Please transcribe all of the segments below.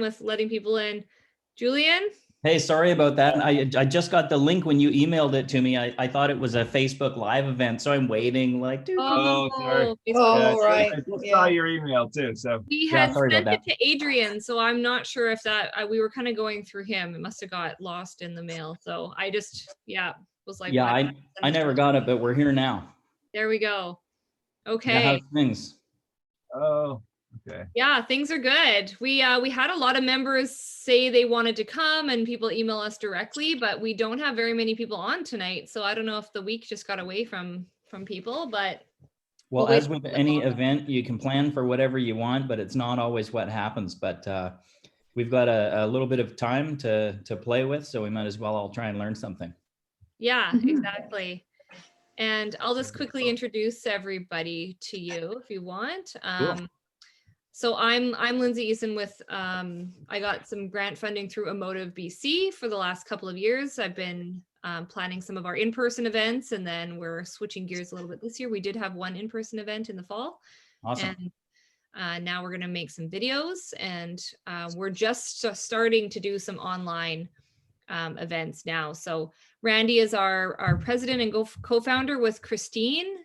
with letting people in. Julian? Hey, sorry about that. I just got the link when you emailed it to me. I thought it was a Facebook Live event, so I'm waiting like, Oh, sorry. Facebook. Right. I just saw your email too. So We had sent it to Adrian, so I'm not sure if that we were kind of going through him. It must have got lost in the mail. So I just was like, I never got it, but we're here now. There we go. Okay. Yeah, how's things? Oh, okay. Yeah, things are good. We had a lot of members say they wanted to come, and people email us directly, but we don't have very many people on tonight. So I don't know if the week just got away from people, but well, as with any event, you can plan for whatever you want, but it's not always what happens. But we've got a little bit of time to play with, so we might as well all try and learn something. Yeah, exactly. And I'll just quickly introduce everybody to you if you want. Cool. So I'm Lindsay Eason with, I got some grant funding through Emotive BC for the last couple of years. I've been planning some of our in-person events, and then we're switching gears a little bit this year. We did have one in-person event in the fall. Awesome. And now we're gonna make some videos, and we're just starting to do some online events now. So Randy is our president and co-founder with Christine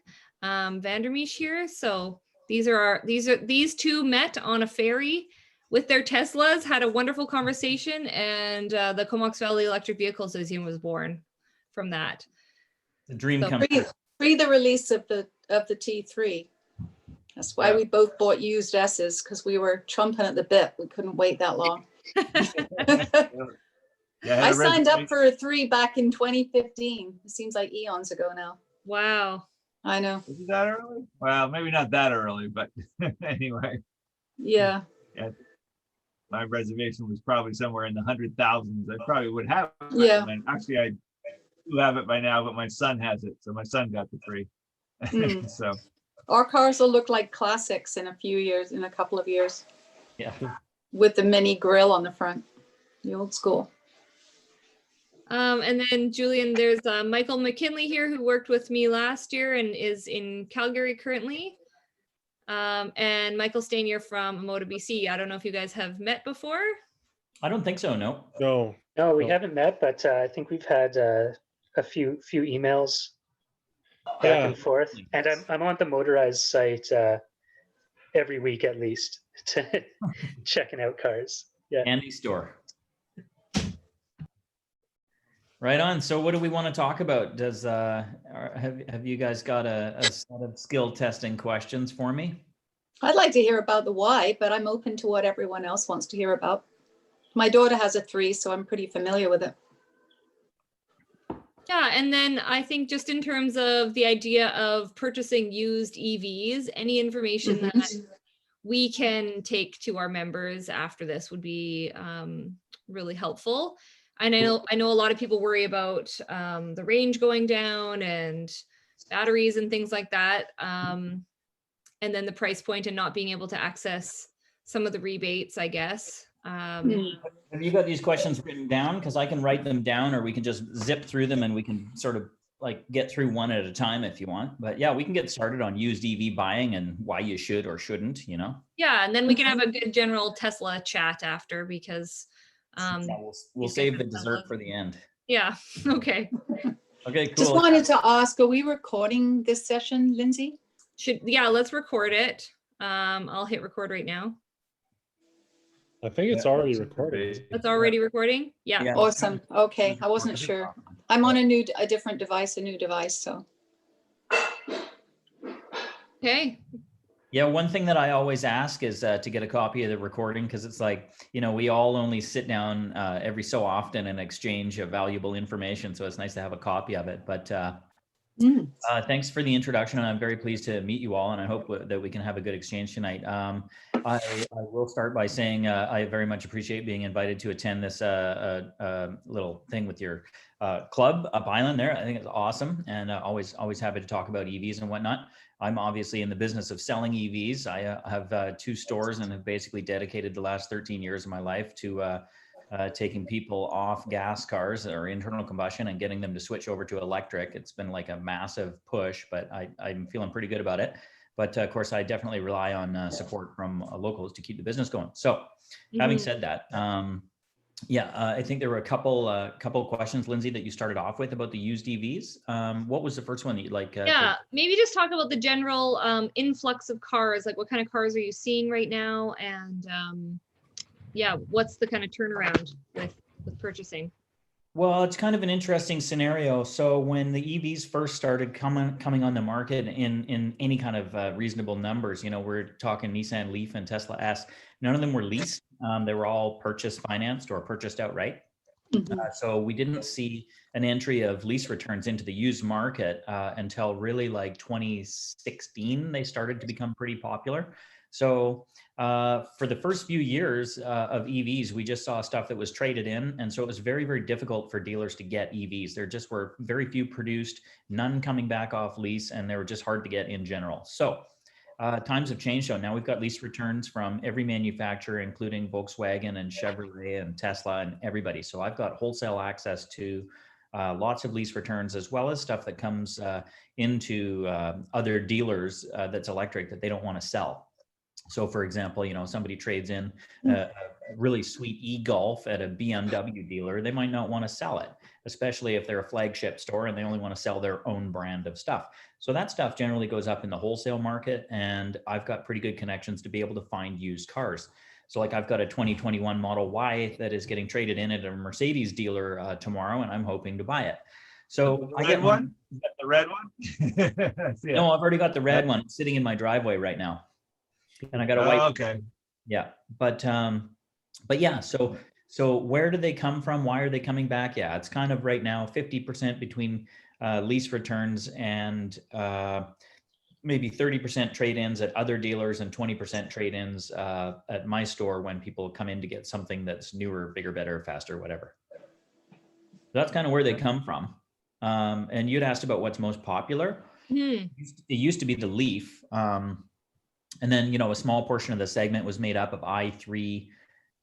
Vandermeesh here. So these two met on a ferry with their Teslas, had a wonderful conversation, and the Comox Valley Electric Vehicle Association was born from that. The dream comes true. Pre the release of the T3. That's why we both bought used S's, because we were chomping at the bit. We couldn't wait that long. I signed up for a 3 back in 2015. It seems like eons ago now. Wow. I know. Is it that early? Well, maybe not that early, but anyway. Yeah. My reservation was probably somewhere in the 100,000s. I probably would have it. Yeah. And actually, I do have it by now, but my son has it. So my son got the 3. So our cars will look like classics in a couple of years. Yeah. With the mini grill on the front, the old school. And then Julian, there's Michael McKinley here, who worked with me last year and is in Calgary currently. And Michael Stanier from Emotive BC. I don't know if you guys have met before. I don't think so. No. No, we haven't met, but I think we've had a few emails back and forth. And I'm on the Motorize site every week at least, checking out cars. Yeah. Handy store. Right on. So what do we want to talk about? Does have you guys got a set of skill testing questions for me? I'd like to hear about the why, but I'm open to what everyone else wants to hear about. My daughter has a 3, so I'm pretty familiar with it. Yeah, and then I think just in terms of the idea of purchasing used EVs, any information that we can take to our members after this would be really helpful. And I know a lot of people worry about the range going down and batteries and things like that. And then the price point and not being able to access some of the rebates, I guess. Have you got these questions written down? Because I can write them down, or we can just zip through them and we can sort of like get through one at a time if you want. But yeah, we can get started on used EV buying and why you should or shouldn't, you know? Yeah, and then we can have a good general Tesla chat after, because we'll save the dessert for the end. Yeah. Okay. Okay, cool. Just wanted to ask, are we recording this session, Lindsay? Let's record it. I'll hit record right now. I think it's already recorded. It's already recording? Yeah. Awesome. Okay, I wasn't sure. I'm on a new device, so. Okay. Yeah, one thing that I always ask is to get a copy of the recording, because it's like, you know, we all only sit down every so often and exchange valuable information. So it's nice to have a copy of it. But thanks for the introduction. And I'm very pleased to meet you all. And I hope that we can have a good exchange tonight. I will start by saying I very much appreciate being invited to attend this little thing with your club up island there. I think it's awesome, and always happy to talk about EVs and whatnot. I'm obviously in the business of selling EVs. I have 2 stores and have basically dedicated the last 13 years of my life to taking people off gas cars or internal combustion and getting them to switch over to electric. It's been like a massive push, but I'm feeling pretty good about it. But of course, I definitely rely on support from locals to keep the business going. So having said that, yeah, I think there were a couple questions, Lindsay, that you started off with about the used EVs. What was the first one that you'd like? Yeah, maybe just talk about the general influx of cars. Like, what kind of cars are you seeing right now? And yeah, what's the kind of turnaround with purchasing? Well, it's kind of an interesting scenario. So when the EVs first started coming on the market in any kind of reasonable numbers, you know, we're talking Nissan Leaf and Tesla S. None of them were leased. They were all purchase financed or purchased outright. So we didn't see an entry of lease returns into the used market until really like 2016. They started to become pretty popular. So for the first few years of EVs, we just saw stuff that was traded in. And so it was very, very difficult for dealers to get EVs. There just were very few produced, none coming back off lease, and they were just hard to get in general. So times have changed. So now we've got lease returns from every manufacturer, including Volkswagen and Chevrolet and Tesla and everybody. So I've got wholesale access to lots of lease returns, as well as stuff that comes into other dealers that's electric that they don't want to sell. So for example, you know, somebody trades in a really sweet e-Golf at a BMW dealer, they might not want to sell it, especially if they're a flagship store and they only want to sell their own brand of stuff. So that stuff generally goes up in the wholesale market, and I've got pretty good connections to be able to find used cars. So like I've got a 2021 Model Y that is getting traded in at a Mercedes dealer tomorrow, and I'm hoping to buy it. So I get one. The red one? No, I've already got the red one. It's sitting in my driveway right now. And I got a white. Okay. Yeah, but yeah. So where do they come from? Why are they coming back? Yeah, it's kind of right now 50% between lease returns and maybe 30% trade-ins at other dealers and 20% trade-ins at my store when people come in to get something that's newer, bigger, better, faster, whatever. That's kind of where they come from. And you'd asked about what's most popular. It used to be the Leaf. And then, you know, a small portion of the segment was made up of i3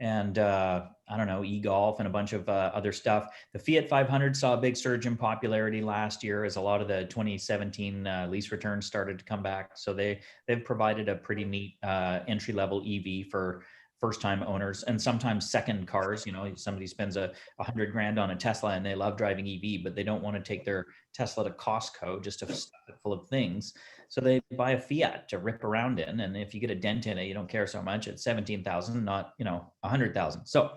and I don't know, e-Golf and a bunch of other stuff. The Fiat 500 saw a big surge in popularity last year as a lot of the 2017 lease returns started to come back. So they've provided a pretty neat entry-level EV for first-time owners and sometimes second cars. You know, somebody spends $100 grand on a Tesla and they love driving EV, but they don't want to take their Tesla to Costco just to stuff it full of things. So they buy a Fiat to rip around in, and if you get a dent in it, you don't care so much. It's 17,000, not 100,000. So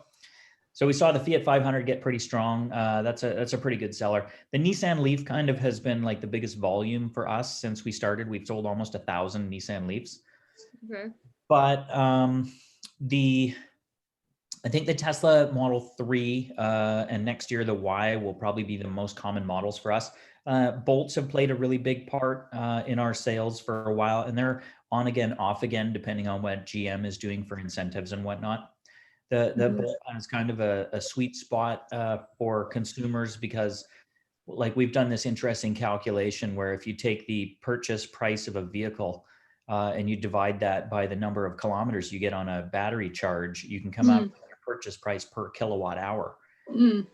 we saw the Fiat 500 get pretty strong. That's a pretty good seller. The Nissan Leaf kind of has been like the biggest volume for us since we started. We've sold almost 1,000 Nissan Leafs. Okay. But I think the Tesla Model 3 and next year the Y will probably be the most common models for us. Bolts have played a really big part in our sales for a while, and they're on again, off again, depending on what GM is doing for incentives and whatnot. The Bolt is kind of a sweet spot for consumers because, like, we've done this interesting calculation where if you take the purchase price of a vehicle and you divide that by the number of kilometers you get on a battery charge, you can come up with your purchase price per kilowatt hour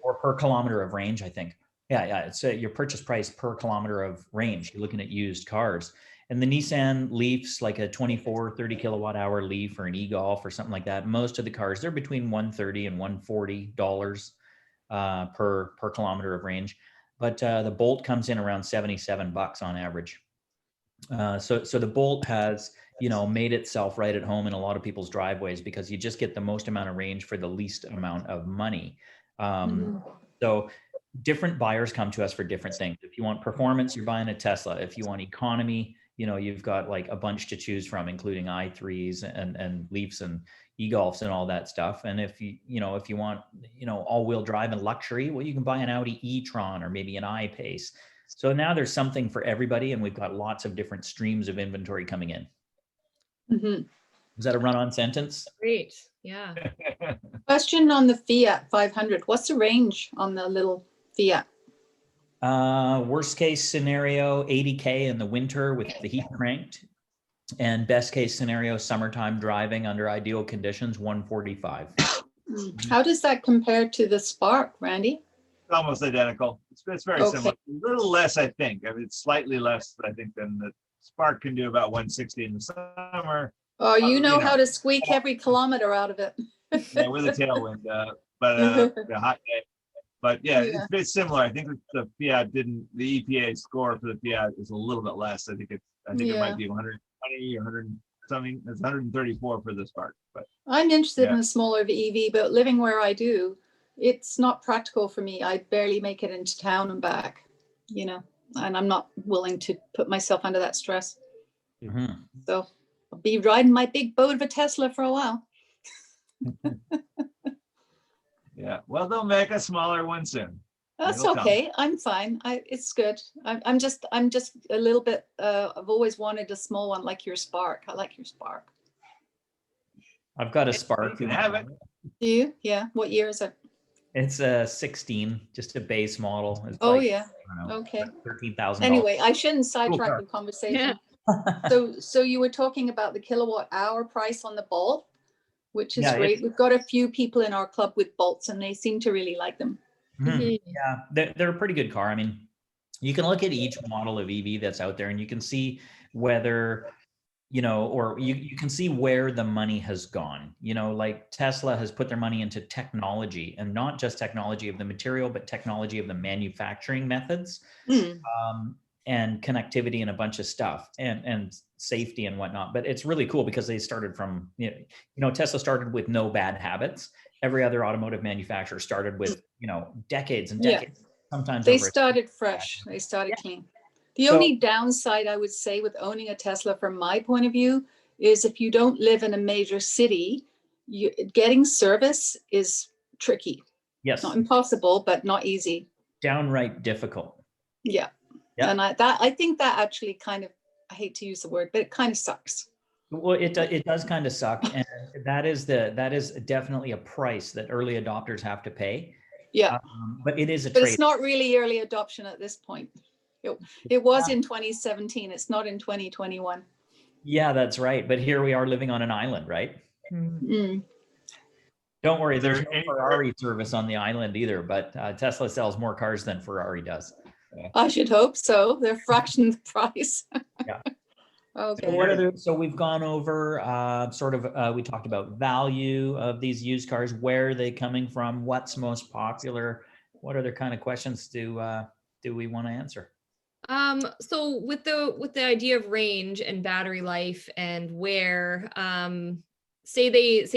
or per kilometer of range, I think. Yeah, it's your purchase price per kilometer of range. You're looking at used cars. And the Nissan Leafs, like a 24, 30 kilowatt hour Leaf or an e-Golf or something like that, most of the cars, they're between $130 and $140 per kilometer of range. But the Bolt comes in around $77 on average. So the Bolt has, made itself right at home in a lot of people's driveways because you just get the most amount of range for the least amount of money. So different buyers come to us for different things. If you want performance, you're buying a Tesla. If you want economy, you've got like a bunch to choose from, including i3s and Leafs and e-Golfs and all that stuff. And if you want, all-wheel drive and luxury, well, you can buy an Audi e-tron or maybe an I-Pace. So now there's something for everybody, and we've got lots of different streams of inventory coming in. Was that a run-on sentence? Great. Yeah. Question on the Fiat 500. What's the range on the little Fiat? Worst case scenario, 80K in the winter with the heat cranked, and best case scenario, summertime driving under ideal conditions, 145. How does that compare to the Spark, Randy? Almost identical. It's very similar. A little less, I think. I mean, it's slightly less, I think, than the Spark can do about 160 in the summer. Oh, you know you know. how to squeak every kilometer out of it. Yeah, with a tailwind, but the hot day. But yeah, Yeah. it's similar. I think the Fiat didn't. The EPA score for the Fiat is a little bit less. I think it might be 120 or 100 something. It's 134 for the Spark. But I'm interested Yeah. in a smaller EV, but living where I do, it's not practical for me. I barely make it into town and back, you know, and I'm not willing to put myself under that stress. Mhm. So I'll be riding my big boat of a Tesla for a while. yeah, well, they'll make a smaller one soon. That's It'll come. okay. I'm fine. It's good. I'm just a little bit. I've always wanted a small one like your Spark. I like your Spark. I've got a Spark. You can have it. Do you? Yeah. What year is it? It's a 16, just a base model. It's Oh like, yeah. I don't know, Okay. $13,000. Anyway, I shouldn't sidetrack car. the conversation. So you were talking about the kilowatt hour price on the Bolt, which is Yeah, great. We've got a few people in our club with Bolts, and they seem to really like them. Mhm. Yeah, they're a pretty good car. I mean, you can look at each model of EV that's out there and you can see whether, or you can see where the money has gone. Like Tesla has put their money into technology, and not just technology of the material, but technology of the manufacturing methods, and connectivity and a bunch of stuff, and safety and whatnot. But it's really cool because they started from, Tesla started with no bad habits. Every other automotive manufacturer started with, decades and Yeah. decades. Sometimes They over started fresh. They started clean. The So- only downside I would say with owning a Tesla, from my point of view, is if you don't live in a major city, getting service is tricky. Yes, Not impossible, but not easy. downright difficult. Yeah. Yeah. And I think that actually kind of, I hate to use the word, but it kind of sucks. Well, it does kind of suck, and that is definitely a price that early adopters have to pay. Yeah. But it is a But trade. it's not really early adoption at this point. It was in 2017. It's not in 2021. Yeah, that's right. But here we are living on an island, right? Mm. Don't worry, there's There no any- Ferrari service on the island either. But Tesla sells more cars than Ferrari does. I should hope so. They're fraction the price. Yeah. Okay. So we've gone over we talked about value of these used cars. Where are they coming from? What's most popular? What other kind of questions do we want to answer? So with the idea of range and battery life and where, say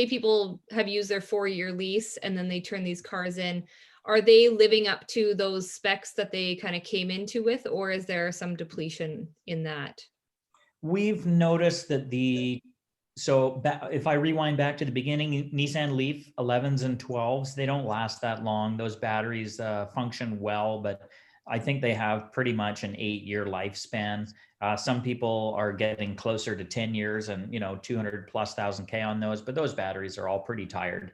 people have used their 4-year lease and then they turn these cars in, are they living up to those specs that they kind of came into with, or is there some depletion in that? We've noticed that if I rewind back to the beginning, Nissan Leaf 11s and 12s, they don't last that long. Those batteries function well, but I think they have pretty much an 8-year lifespan. Some people are getting closer to 10 years and 200,000+ K on those, but those batteries are all pretty tired.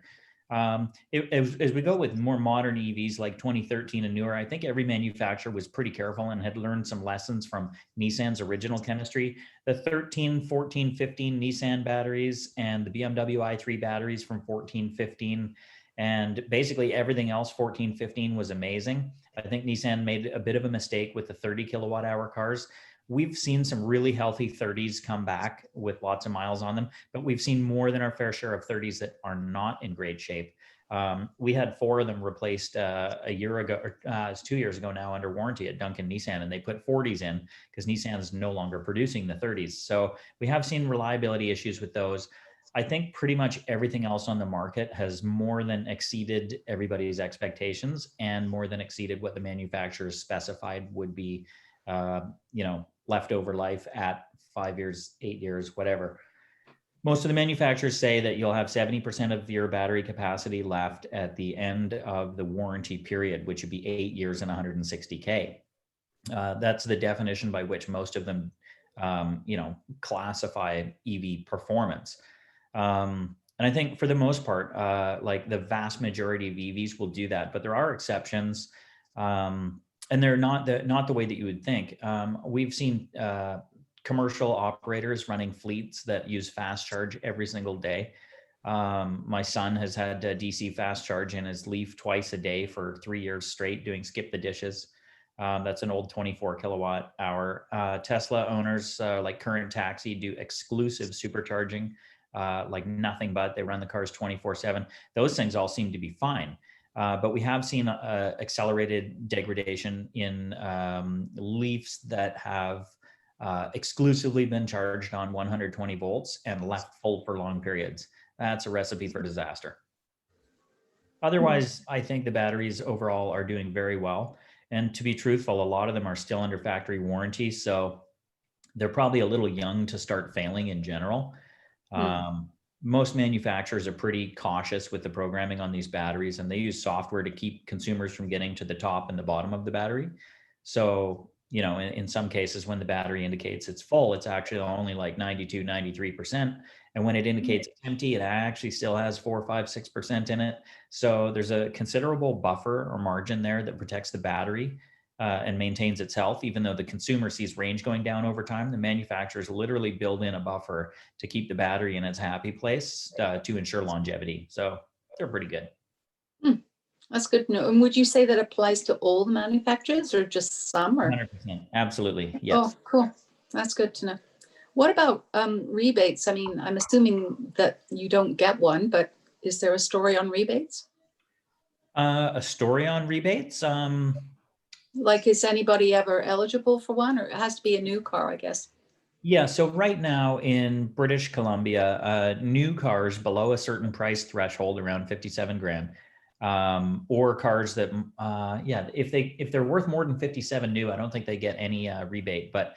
As we go with more modern EVs like 2013 and newer, I think every manufacturer was pretty careful and had learned some lessons from Nissan's original chemistry. The 13, 14, 15 Nissan batteries and the BMW i3 batteries from 14, 15, and basically everything else 14, 15 was amazing. I think Nissan made a bit of a mistake with the 30 kilowatt hour cars. We've seen some really healthy 30s come back with lots of miles on them, but we've seen more than our fair share of 30s that are not in great shape. We had 4 of them replaced a year ago, or it's 2 years ago now, under warranty at Duncan Nissan, and they put 40s in because Nissan is no longer producing the 30s. So we have seen reliability issues with those. I think pretty much everything else on the market has more than exceeded everybody's expectations and more than exceeded what the manufacturers specified would be, leftover life at 5 years, 8 years, whatever. Most of the manufacturers say that you'll have 70% of your battery capacity left at the end of the warranty period, which would be 8 years and 160K. That's the definition by which most of them, classify EV performance. And I think for the most part, like the vast majority of EVs will do that, but there are exceptions. And they're not the way that you would think. We've seen commercial operators running fleets that use fast charge every single day. My son has had DC fast charge in his Leaf twice a day for 3 years straight, doing skip the dishes. That's an old 24 kilowatt hour. Tesla owners like Current Taxi do exclusive supercharging, like nothing but. They run the cars 24/7. Those things all seem to be fine. But we have seen accelerated degradation in Leafs that have exclusively been charged on 120 volts and left full for long periods. That's a recipe for disaster. Otherwise, I think the batteries overall are doing very well. And to be truthful, a lot of them are still under factory warranty. So they're probably a little young to start failing in general. Most manufacturers are pretty cautious with the programming on these batteries, and they use software to keep consumers from getting to the top and the bottom of the battery. So, you know, in some cases, when the battery indicates it's full, it's actually only like 92, 93%. And when it indicates it's empty, it actually still has 4, 5, 6% in it. So there's a considerable buffer or margin there that protects the battery and maintains its health. Even though the consumer sees range going down over time, the manufacturers literally build in a buffer to keep the battery in its happy place to ensure longevity. So they're pretty good. That's good to know. And would you say that applies to all the manufacturers or just some? Or? 100%. Absolutely. Yes. Oh, cool. That's good to know. What about rebates? I mean, I'm assuming that you don't get one, but is there a story on rebates? A story on rebates? Like, is anybody ever eligible for one, or it has to be a new car, I guess? Yeah, so right now in British Columbia, new cars below a certain price threshold, around 57 grand, or cars that, if they're worth more than 57 new, I don't think they get any rebate, but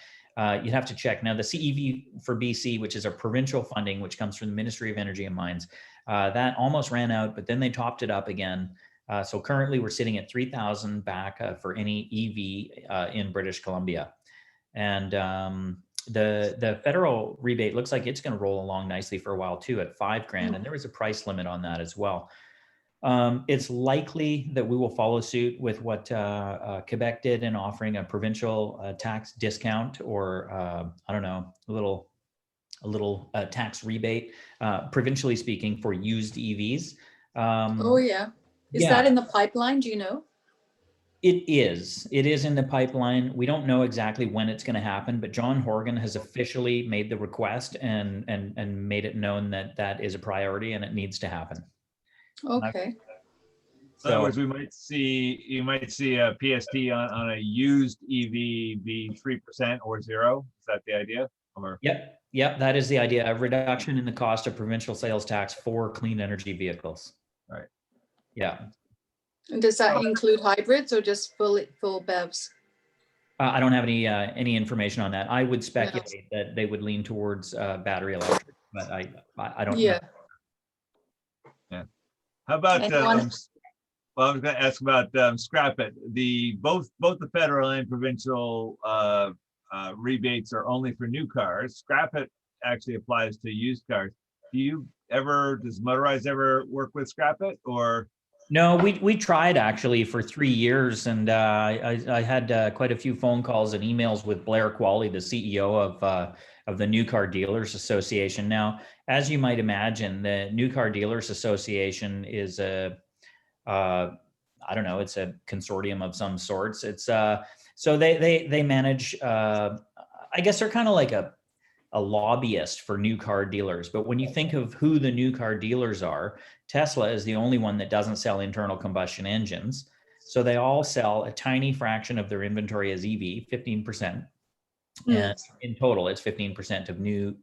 you'd have to check. Now the CEV for BC, which is a provincial funding, which comes from the Ministry of Energy and Mines, that almost ran out, but then they topped it up again. So currently we're sitting at 3,000 back for any EV in British Columbia. And the federal rebate looks like it's going to roll along nicely for a while too at 5 grand. And there is a price limit on that as well. It's likely that we will follow suit with what Quebec did in offering a provincial tax discount, or I don't know, a little tax rebate, provincially speaking, for used EVs. Oh yeah. Is that in the pipeline? Do you know? It is in the pipeline. We don't know exactly when it's going to happen, but John Horgan has officially made the request and made it known that that is a priority and it needs to happen. Okay. So in other words, you might see a PST on a used EV be 3% or 0. Is that the idea? Or? Yep, that is the idea. A reduction in the cost of provincial sales tax for clean energy vehicles. Right. Yeah. And does that include hybrids or just full BEVs? I don't have any information on that. I would speculate that they would lean towards battery electric, but I don't know. Yeah. How about well, I was going to ask about scrap it. Both the federal and provincial rebates are only for new cars. Scrap it actually applies to used cars. Does Motorize ever work with scrap it, or? No, we tried actually for 3 years, and I had quite a few phone calls and emails with Blair Qualley, the CEO of the New Car Dealers Association. Now, as you might imagine, the New Car Dealers Association is I don't know, it's a consortium of some sorts. It's so they manage. I guess they're kind of like a lobbyist for new car dealers. But when you think of who the new car dealers are, Tesla is the only one that doesn't sell internal combustion engines. So they all sell a tiny fraction of their inventory as EV, 15%. And in total, it's 15% of new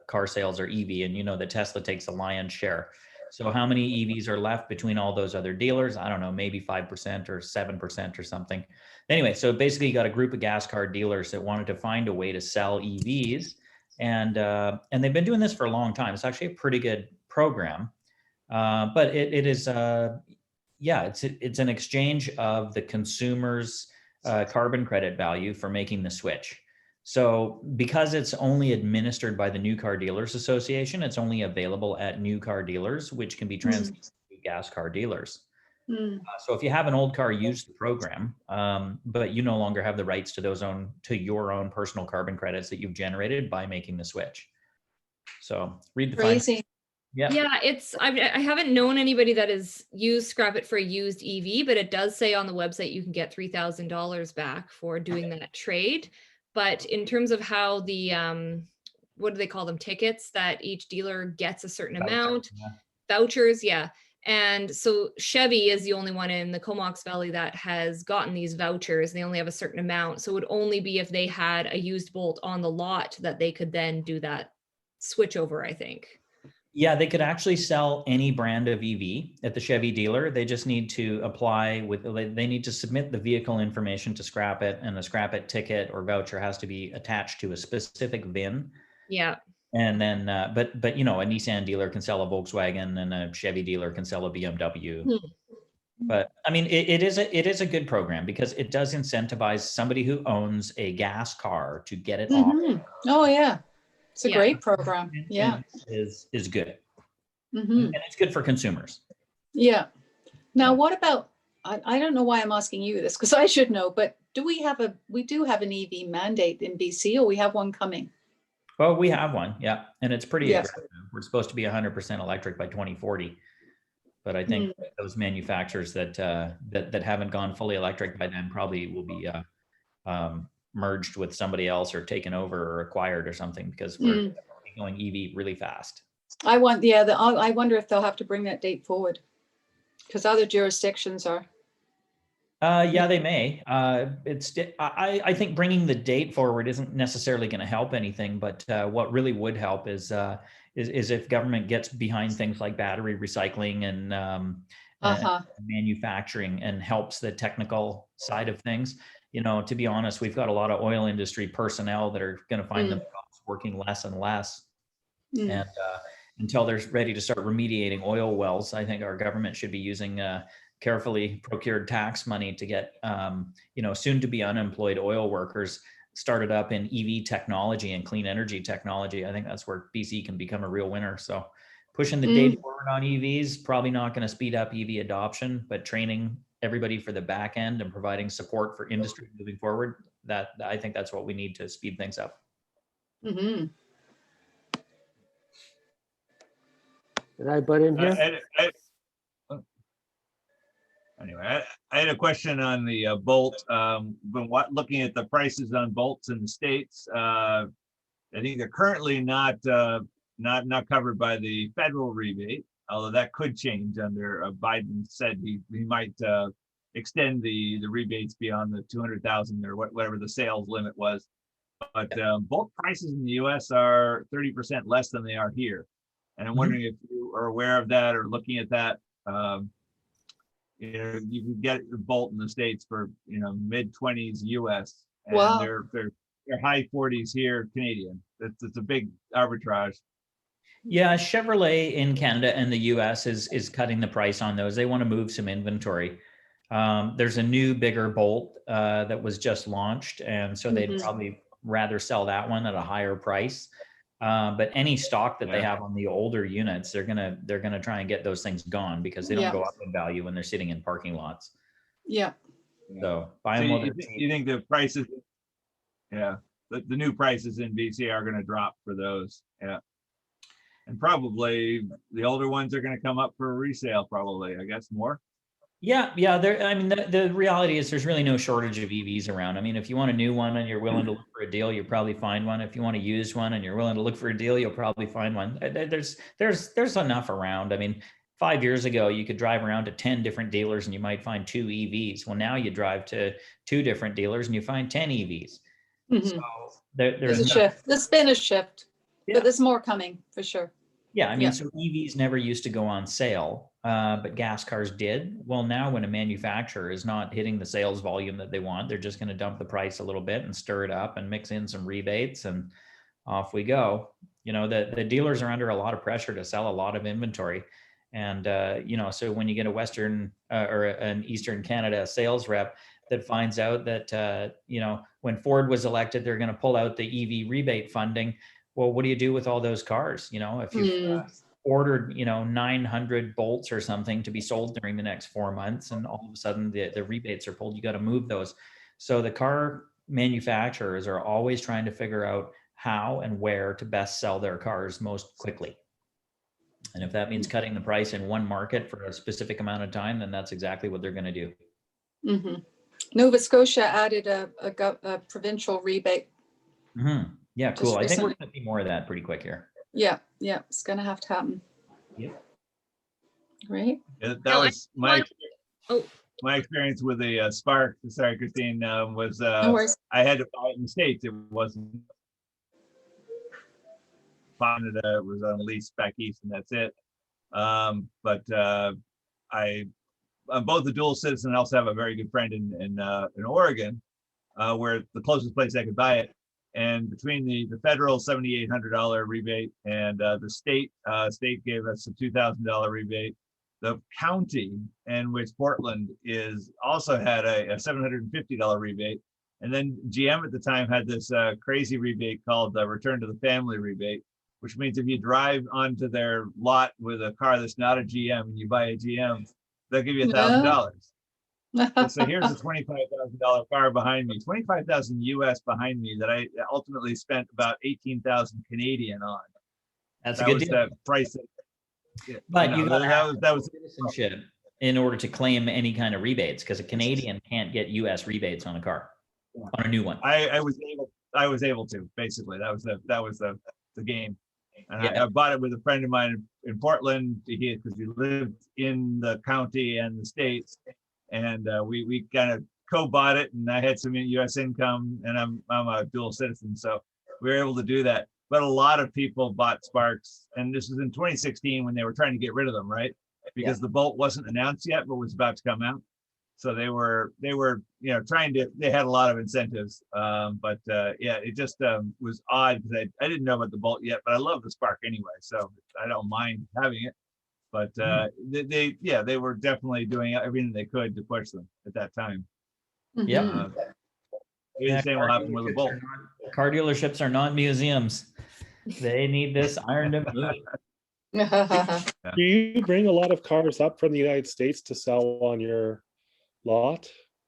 car sales are EV. And you know that Tesla takes the lion's share. So how many EVs are left between all those other dealers? I don't know, maybe 5% or 7% or something. Anyway, so basically you got a group of gas car dealers that wanted to find a way to sell EVs. And they've been doing this for a long time. It's actually a pretty good program, but it is, it's an exchange of the consumer's carbon credit value for making the switch. So because it's only administered by the New Car Dealers Association, it's only available at new car dealers, which can be translated to gas car dealers. So if you have an old car, use the program, but you no longer have the rights to your own personal carbon credits that you've generated by making the switch. So read the crazy. Yeah. Yeah, I haven't known anybody that has used Scrap It for a used EV, but it does say on the website you can get $3,000 back for doing that trade. But in terms of how the what do they call them, tickets that each dealer gets a certain amount, vouchers, yeah. And so Chevy is the only one in the Comox Valley that has gotten these vouchers, and they only have a certain amount. So it would only be if they had a used Bolt on the lot that they could then do that switch over, I think. Yeah, they could actually sell any brand of EV at the Chevy dealer. They just need to apply with, they need to submit the vehicle information to Scrap It, and the Scrap It ticket or voucher has to be attached to a specific VIN. Yeah. And then, but you know, a Nissan dealer can sell a Volkswagen, and a Chevy dealer can sell a BMW. But I mean, it is a good program because it does incentivize somebody who owns a gas car to get it off. Oh yeah, it's a Yeah. great program. And Yeah. is good. Hmm. And it's good for consumers. Yeah. Now, what about, I don't know why I'm asking you this because I should know, but we do have an EV mandate in BC, or we have one coming? Well, we have one, yeah, and it's pretty Yes. aggressive. We're supposed to be 100% electric by 2040, but I think those manufacturers that haven't gone fully electric by then probably will be merged with somebody else or taken over or acquired or something, because we're going EV really fast. I wonder if they'll have to bring that date forward because other jurisdictions are. Yeah, they may. I think bringing the date forward isn't necessarily going to help anything, but what really would help is if government gets behind things like battery recycling and manufacturing, and helps the technical side of things. You know, to be honest, we've got a lot of oil industry personnel that are going to find themselves working less and less, and until they're ready to start remediating oil wells, I think our government should be using carefully procured tax money to get, soon to be unemployed oil workers started up in EV technology and clean energy technology. I think that's where BC can become a real winner. So pushing the date forward on EVs, probably not going to speed up EV adoption, but training everybody for the back end and providing support for industry moving forward, that I think that's what we need to speed things up. Did I butt in here? Anyway, I had a question on the Bolt. Been looking at the prices on Bolts in the States. I think they're currently not covered by the federal rebate, although that could change under Biden said he might extend the rebates beyond the 200,000 or whatever the sales limit was. But Bolt prices in the US are 30% less than they are here. And I'm wondering if you are aware of that or looking at that. You can get a Bolt in the States for mid-20s US, and they're high 40s here Canadian. It's a big arbitrage. Yeah, Chevrolet in Canada and the US is cutting the price on those. They want to move some inventory. There's a new bigger Bolt that was just launched, and so they'd probably rather sell that one at a higher price. But any stock that they have on the older units, they're gonna try and get those things gone because they don't go up in value when they're sitting in parking lots. Yeah. So buy them while they're cheap. You think the prices? Yeah, the new prices in BC are going to drop for those. Yeah, and probably the older ones are going to come up for resale. Probably, I guess more. Yeah. I mean, the reality is there's really no shortage of EVs around. I mean, if you want a new one and you're willing to look for a deal, you'll probably find one. If you want a used one and you're willing to look for a deal, you'll probably find one. There's enough around. I mean, 5 years ago, you could drive around to 10 different dealers and you might find 2 EVs. Well, now you drive to 2 different dealers and you find 10 EVs. So there's a shift. There's been a shift, but there's more coming for sure. Yeah, I mean, so EVs never used to go on sale, but gas cars did. Well, now when a manufacturer is not hitting the sales volume that they want, they're just going to dump the price a little bit and stir it up and mix in some rebates, and off we go. The dealers are under a lot of pressure to sell a lot of inventory. And, so when you get a Western or an Eastern Canada sales rep that finds out that, when Ford was elected, they're going to pull out the EV rebate funding. Well, what do you do with all those cars? If you've ordered, 900 Bolts or something to be sold during the next 4 months, and all of a sudden the rebates are pulled, you got to move those. So the car manufacturers are always trying to figure out how and where to best sell their cars most quickly. And if that means cutting the price in one market for a specific amount of time, then that's exactly what they're going to do. Mm-hmm. Nova Scotia added a provincial rebate. Mm-hmm. Yeah, Just cool. I think we're recently. going to see more of that pretty quick here. Yeah, it's going to have to happen. Yep. Right? That No, was my Oh, my experience with a Spark. Sorry, Christine. Was No worries. I had to buy it in the States. It wasn't Canada. It was on lease back east, and that's it. But I'm both a dual citizen and also have a very good friend in Oregon, where the closest place I could buy it. And between the federal $7,800 rebate and the state gave us a $2,000 rebate. The county in which Portland is also had a $750 rebate. And then GM at the time had this crazy rebate called the Return to the Family rebate, which means if you drive onto their lot with a car that's not a GM and you buy a GM, they'll give you $1,000. So here's a $25,000 car behind me, 25,000 US behind me that I ultimately spent about 18,000 Canadian on. That's That a good was deal. the price. But you got to have that was citizenship in order to claim any kind of rebates, because a Canadian can't get US rebates on a car, on a new one. I was able to, basically. That was the game. And Yeah. I bought it with a friend of mine in Portland because he lived in the county and the states, and we kind of co-bought it. And I had some U.S. income, and I'm a dual citizen, so we were able to do that. But a lot of people bought Sparks, and this was in 2016 when they were trying to get rid of them, right? Because the Bolt wasn't announced yet, but was about to come out. So they were trying to. They had a lot of incentives, but it just was odd because I didn't know about the Bolt yet, but I love the Spark anyway, so I don't mind having it. But they were definitely doing everything they could to push them at that time. Yep. The same will happen with the Bolt. Car dealerships are not museums. They need this ironed out. Do you bring a lot of cars up from the United States to sell on your lot?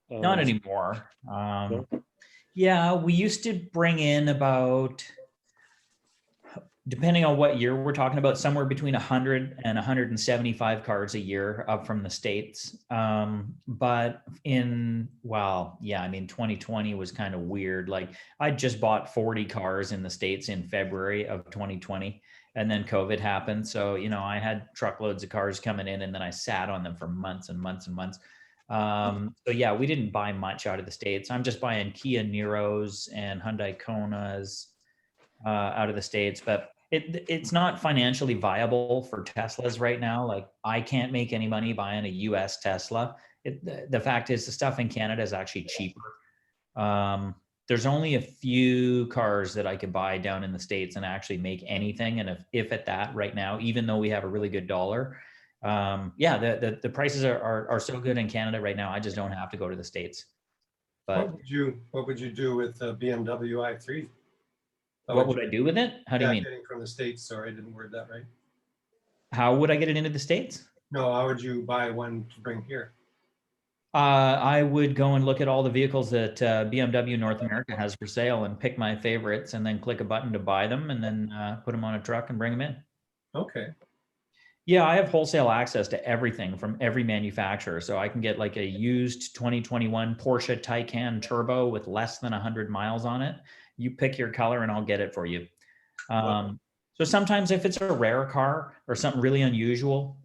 Not anymore. No? Yeah, we used to bring in about, depending on what year we're talking about, somewhere between 100 and 175 cars a year up from the States. But 2020 was kind of weird. Like, I just bought 40 cars in the States in February of 2020, and then COVID happened. So, I had truckloads of cars coming in, and then I sat on them for months and months and months. We didn't buy much out of the States. I'm just buying Kia Niros and Hyundai Konas out of the States, but it's not financially viable for Teslas right now. Like, I can't make any money buying a US Tesla. The fact is, the stuff in Canada is actually cheaper. There's only a few cars that I could buy down in the States and actually make anything. And if at that right now, even though we have a really good dollar, the prices are so good in Canada right now. I just don't have to go to the States. But what would you do with a BMW i3? What would I do with it? How do you mean? Getting from the States. Sorry, I didn't word that right. How would I get it into the States? No, how would you buy one to bring here? I would go and look at all the vehicles that BMW North America has for sale and pick my favorites, and then click a button to buy them, and then put them on a truck and bring them in. Okay. Yeah, I have wholesale access to everything from every manufacturer. So I can get like a used 2021 Porsche Taycan Turbo with less than 100 miles on it. You pick your color and I'll get it for you. So sometimes if it's a rare car or something really unusual,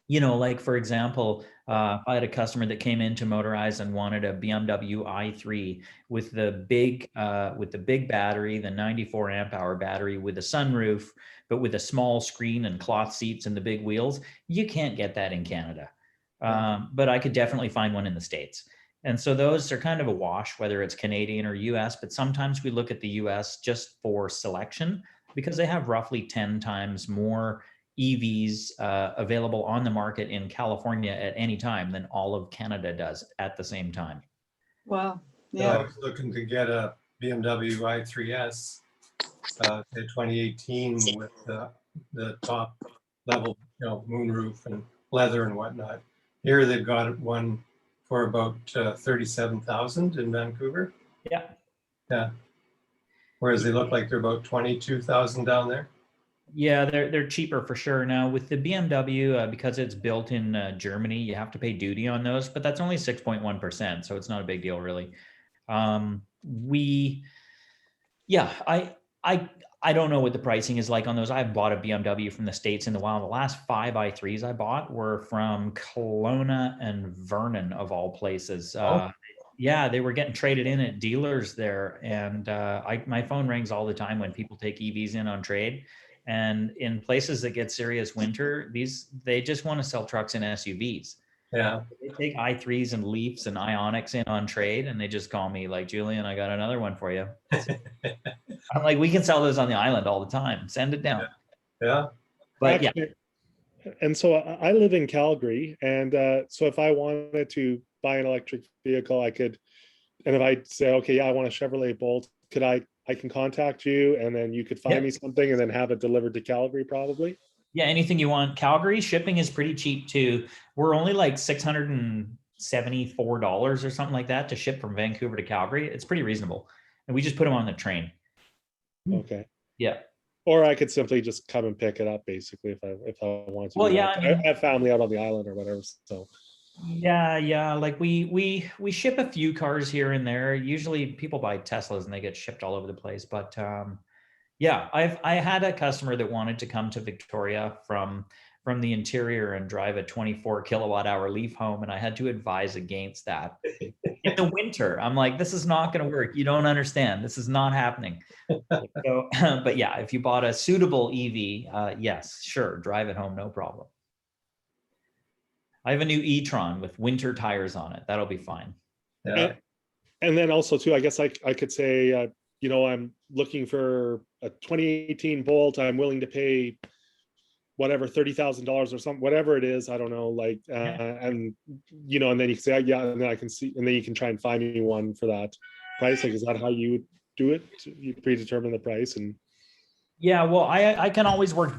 like for example, I had a customer that came into Motorize and wanted a BMW i3 with the big battery, the 94 amp hour battery with a sunroof, but with a small screen and cloth seats and the big wheels. You can't get that in Canada, but I could definitely find one in the States. And so those are kind of a wash, whether it's Canadian or US, but sometimes we look at the US just for selection because they have roughly 10 times more EVs available on the market in California at any time than all of Canada does at the same time. Wow. Yeah. I was looking to get a BMW i3S 2018 with the top level, moonroof and leather and whatnot. Here they've got one for about 37,000 in Vancouver. Yeah. Yeah. Whereas they look like they're about 22,000 down there. Yeah, they're cheaper for sure. Now with the BMW, because it's built in Germany, you have to pay duty on those, but that's only 6.1%, so it's not a big deal really. Yeah, I don't know what the pricing is like on those. I've bought a BMW from the States in the wild. The last 5 i3s I bought were from Kelowna and Vernon of all places. Yeah, they were getting traded in at dealers there. And my phone rings all the time when people take EVs in on trade. And in places that get serious winter, they just want to sell trucks and SUVs. Yeah. They take i3s and Leafs and Ionics in on trade, and they just call me like, Julian, I got another one for you. I'm like, we can sell those on the island all the time. Send it down. Yeah. But Actually, and so I live in Calgary, and so if I wanted to buy an electric vehicle, I could, and if I say, okay, yeah, I want a Chevrolet Bolt, could I can contact you, and then you could find me something and then have it delivered to Calgary probably? Yeah, anything you want. Calgary shipping is pretty cheap too. We're only like $674 or something like that to ship from Vancouver to Calgary. It's pretty reasonable. And we just put them on the train. Okay. Yeah. Or I could simply just come and pick it up basically if I want to. Well, do yeah, that. I mean, I have family out on the island or whatever. So yeah. Like we ship a few cars here and there. Usually people buy Teslas and they get shipped all over the place. But yeah, I had a customer that wanted to come to Victoria from the interior and drive a 24 kilowatt hour Leaf home, and I had to advise against that. In the winter, I'm like, this is not going to work. You don't understand. This is not happening. So, but yeah, if you bought a suitable EV, yes, sure, drive it home, no problem. I have a new e-tron with winter tires on it. That'll be fine. Yeah. And then also too, I guess I could say, you know, I'm looking for a 2018 Bolt. I'm willing to pay whatever, $30,000 or something, whatever it is. I don't know, like, and you know, and then you can say, yeah, and then I can see, and then you can try and find me one for that price. Like, is that how you do it? You predetermine the price? And yeah, well, I can always work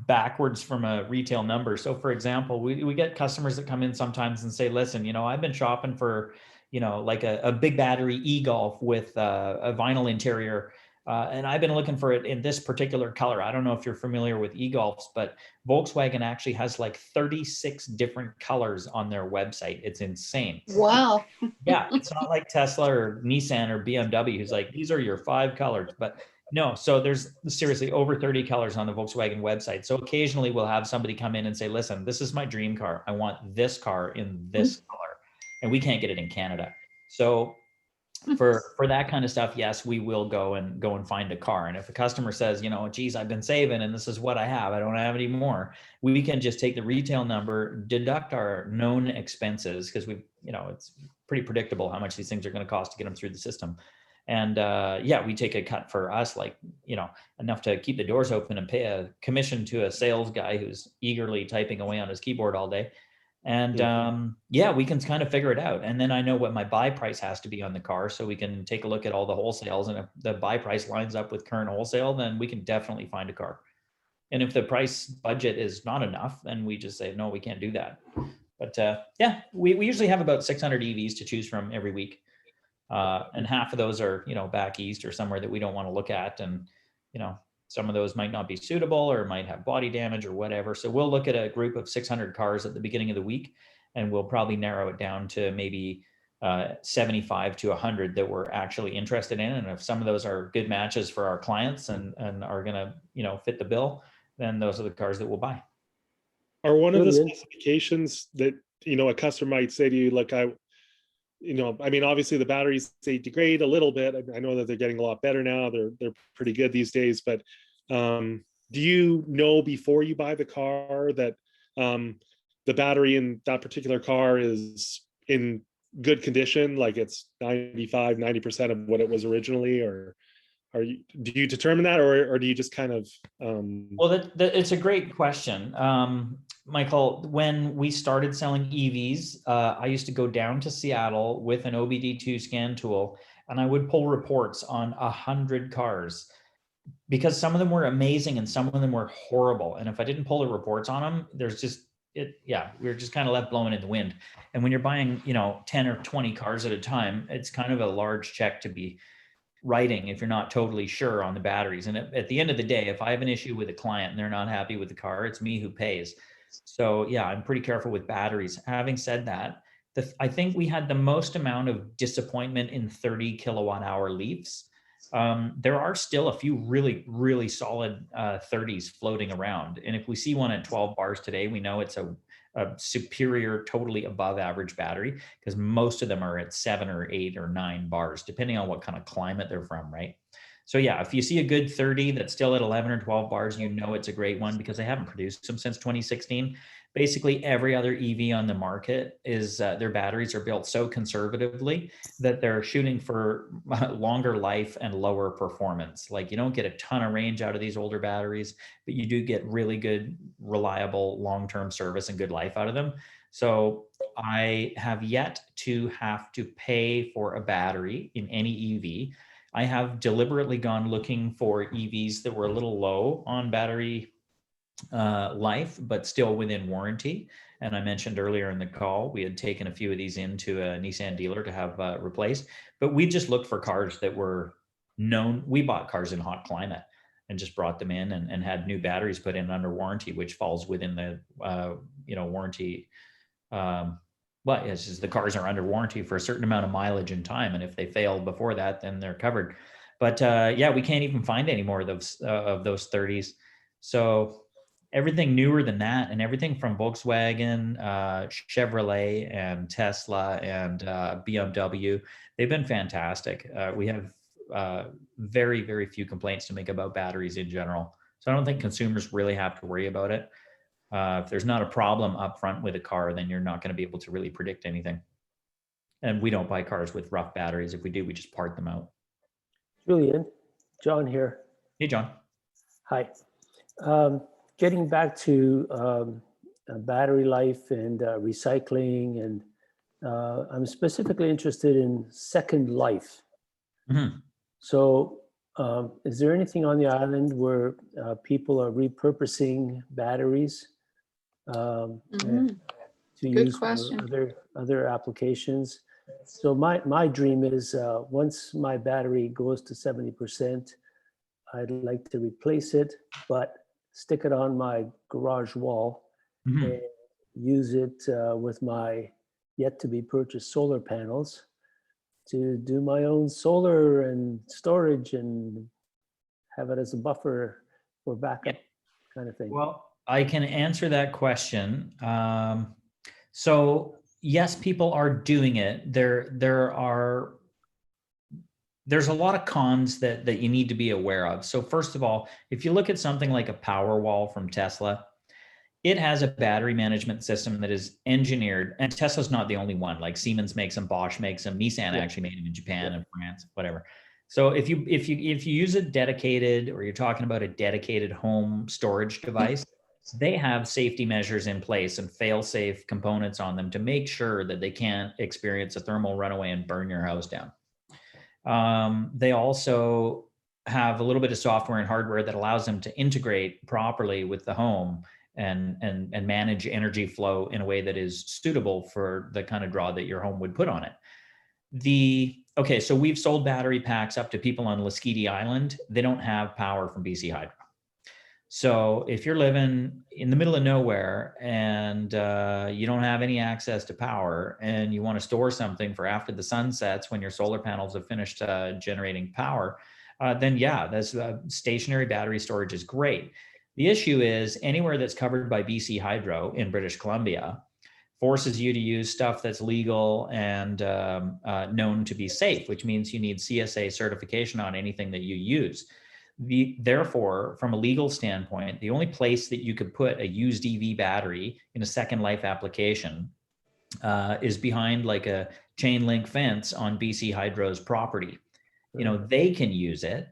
backwards from a retail number. So for example, we get customers that come in sometimes and say, listen, you know, I've been shopping for, you know, like a big battery e-Golf with a vinyl interior. And I've been looking for it in this particular color. I don't know if you're familiar with e-Golfs, but Volkswagen actually has like 36 different colors on their website. It's insane. Wow. Yeah, it's not like Tesla or Nissan or BMW who's like, these are your 5 colors. But no, so there's seriously over 30 colors on the Volkswagen website. So occasionally we'll have somebody come in and say, listen, this is my dream car. I want this car in this color. And we can't get it in Canada. So for that kind of stuff, yes, we will go and find a car. And if a customer says, you know, geez, I've been saving and this is what I have, I don't have any more, we can just take the retail number, deduct our known expenses, because we, you know, it's pretty predictable how much these things are going to cost to get them through the system. And yeah, we take a cut for us, like, you know, enough to keep the doors open and pay a commission to a sales guy who's eagerly typing away on his keyboard all day. And yeah, we can kind of figure it out. And then I know what my buy price has to be on the car, so we can take a look at all the wholesales. And if the buy price lines up with current wholesale, then we can definitely find a car. And if the price budget is not enough, then we just say, no, we can't do that. But yeah, we usually have about 600 EVs to choose from every week. And half of those are, you know, back east or somewhere that we don't want to look at. And, you know, some of those might not be suitable or might have body damage or whatever. So we'll look at a group of 600 cars at the beginning of the week, and we'll probably narrow it down to maybe 75 to 100 that we're actually interested in. And if some of those are good matches for our clients and are going to, you know, fit the bill, then those are the cars that we'll buy. are one of the specifications that, you know, a customer might say to you, like, you know, I mean, obviously the batteries, they degrade a little bit. I know that they're getting a lot better now. They're pretty good these days, but do you know before you buy the car that the battery in that particular car is in good condition, like it's 95, 90% of what it was originally, or do you determine that, or do you just kind of Well, it's a great question. Michael, when we started selling EVs, I used to go down to Seattle with an OBD2 scan tool, and I would pull reports on 100 cars, because some of them were amazing and some of them were horrible. And if I didn't pull the reports on them, we were just kind of left blowing in the wind. And when you're buying, you know, 10 or 20 cars at a time, it's kind of a large check to be writing if you're not totally sure on the batteries. And at the end of the day, if I have an issue with a client and they're not happy with the car, it's me who pays. So yeah, I'm pretty careful with batteries. Having said that, I think we had the most amount of disappointment in 30 kilowatt hour Leafs. There are still a few really, really solid 30s floating around. And if we see one at 12 bars today, we know it's a superior, totally above average battery, because most of them are at 7 or 8 or 9 bars, depending on what kind of climate they're from, right? So yeah, if you see a good 30 that's still at 11 or 12 bars, you know it's a great one, because they haven't produced them since 2016. Basically, every other EV on the market is their batteries are built so conservatively that they're shooting for longer life and lower performance. Like, you don't get a ton of range out of these older batteries, but you do get really good, reliable, long-term service and good life out of them. So I have yet to have to pay for a battery in any EV. I have deliberately gone looking for EVs that were a little low on battery life, but still within warranty. And I mentioned earlier in the call, we had taken a few of these into a Nissan dealer to have replaced, but we just looked for cars that were known. We bought cars in hot climate and just brought them in and had new batteries put in under warranty, which falls within the, warranty. But it's just the cars are under warranty for a certain amount of mileage and time. And if they fail before that, then they're covered. But yeah, we can't even find any more of those 30s. So everything newer than that, and everything from Volkswagen, Chevrolet, and Tesla, and BMW, they've been fantastic. We have very, very few complaints to make about batteries in general. So I don't think consumers really have to worry about it. If there's not a problem up front with a car, then you're not going to be able to really predict anything. And we don't buy cars with rough batteries. If we do, we just part them out. Julian, John here. Hey, John. Hi. Getting back to battery life and recycling, and I'm specifically interested in second life. Mm-hmm. So is there anything on the island where people are repurposing batteries to Good use question. for other applications? So my dream is once my battery goes to 70%, I'd like to replace it, but stick it on my garage wall and use it with my yet to be purchased solar panels to do my own solar and storage and have it as a buffer for backup kind of thing. Well, I can answer that question. So yes, people are doing it. There's a lot of cons that you need to be aware of. So first of all, if you look at something like a Powerwall from Tesla, it has a battery management system that is engineered, and Tesla's not the only one. Like Siemens makes them, Bosch makes them, Nissan actually made them in Japan and France, whatever. So if you use a dedicated, or you're talking about a dedicated home storage device, they have safety measures in place and fail-safe components on them to make sure that they can't experience a thermal runaway and burn your house down. They also have a little bit of software and hardware that allows them to integrate properly with the home and manage energy flow in a way that is suitable for the kind of draw that your home would put on it. Okay, so we've sold battery packs up to people on Lasqueti Island. They don't have power from BC Hydro. So if you're living in the middle of nowhere and you don't have any access to power and you want to store something for after the sun sets when your solar panels have finished generating power, then yeah, that's stationary battery storage is great. The issue is anywhere that's covered by BC Hydro in British Columbia forces you to use stuff that's legal and known to be safe, which means you need CSA certification on anything that you use. Therefore, from a legal standpoint, the only place that you could put a used EV battery in a second life application is behind like a chain link fence on BC Hydro's property. You know, they can use it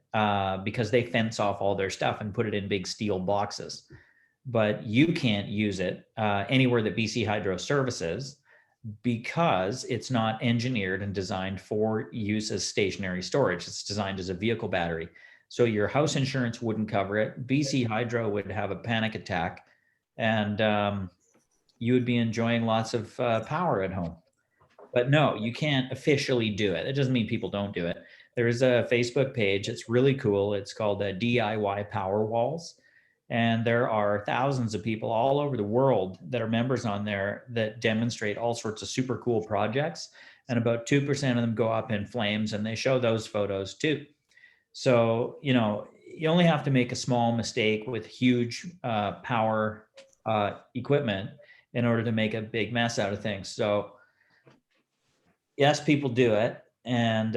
because they fence off all their stuff and put it in big steel boxes. But you can't use it anywhere that BC Hydro services because it's not engineered and designed for use as stationary storage. It's designed as a vehicle battery. So your house insurance wouldn't cover it. BC Hydro would have a panic attack and you would be enjoying lots of power at home. But no, you can't officially do it. It doesn't mean people don't do it. There is a Facebook page. It's really cool. It's called DIY Power Walls. And there are thousands of people all over the world that are members on there that demonstrate all sorts of super cool projects. And about 2% of them go up in flames, and they show those photos too. So, you know, you only have to make a small mistake with huge power equipment in order to make a big mess out of things. So yes, people do it. And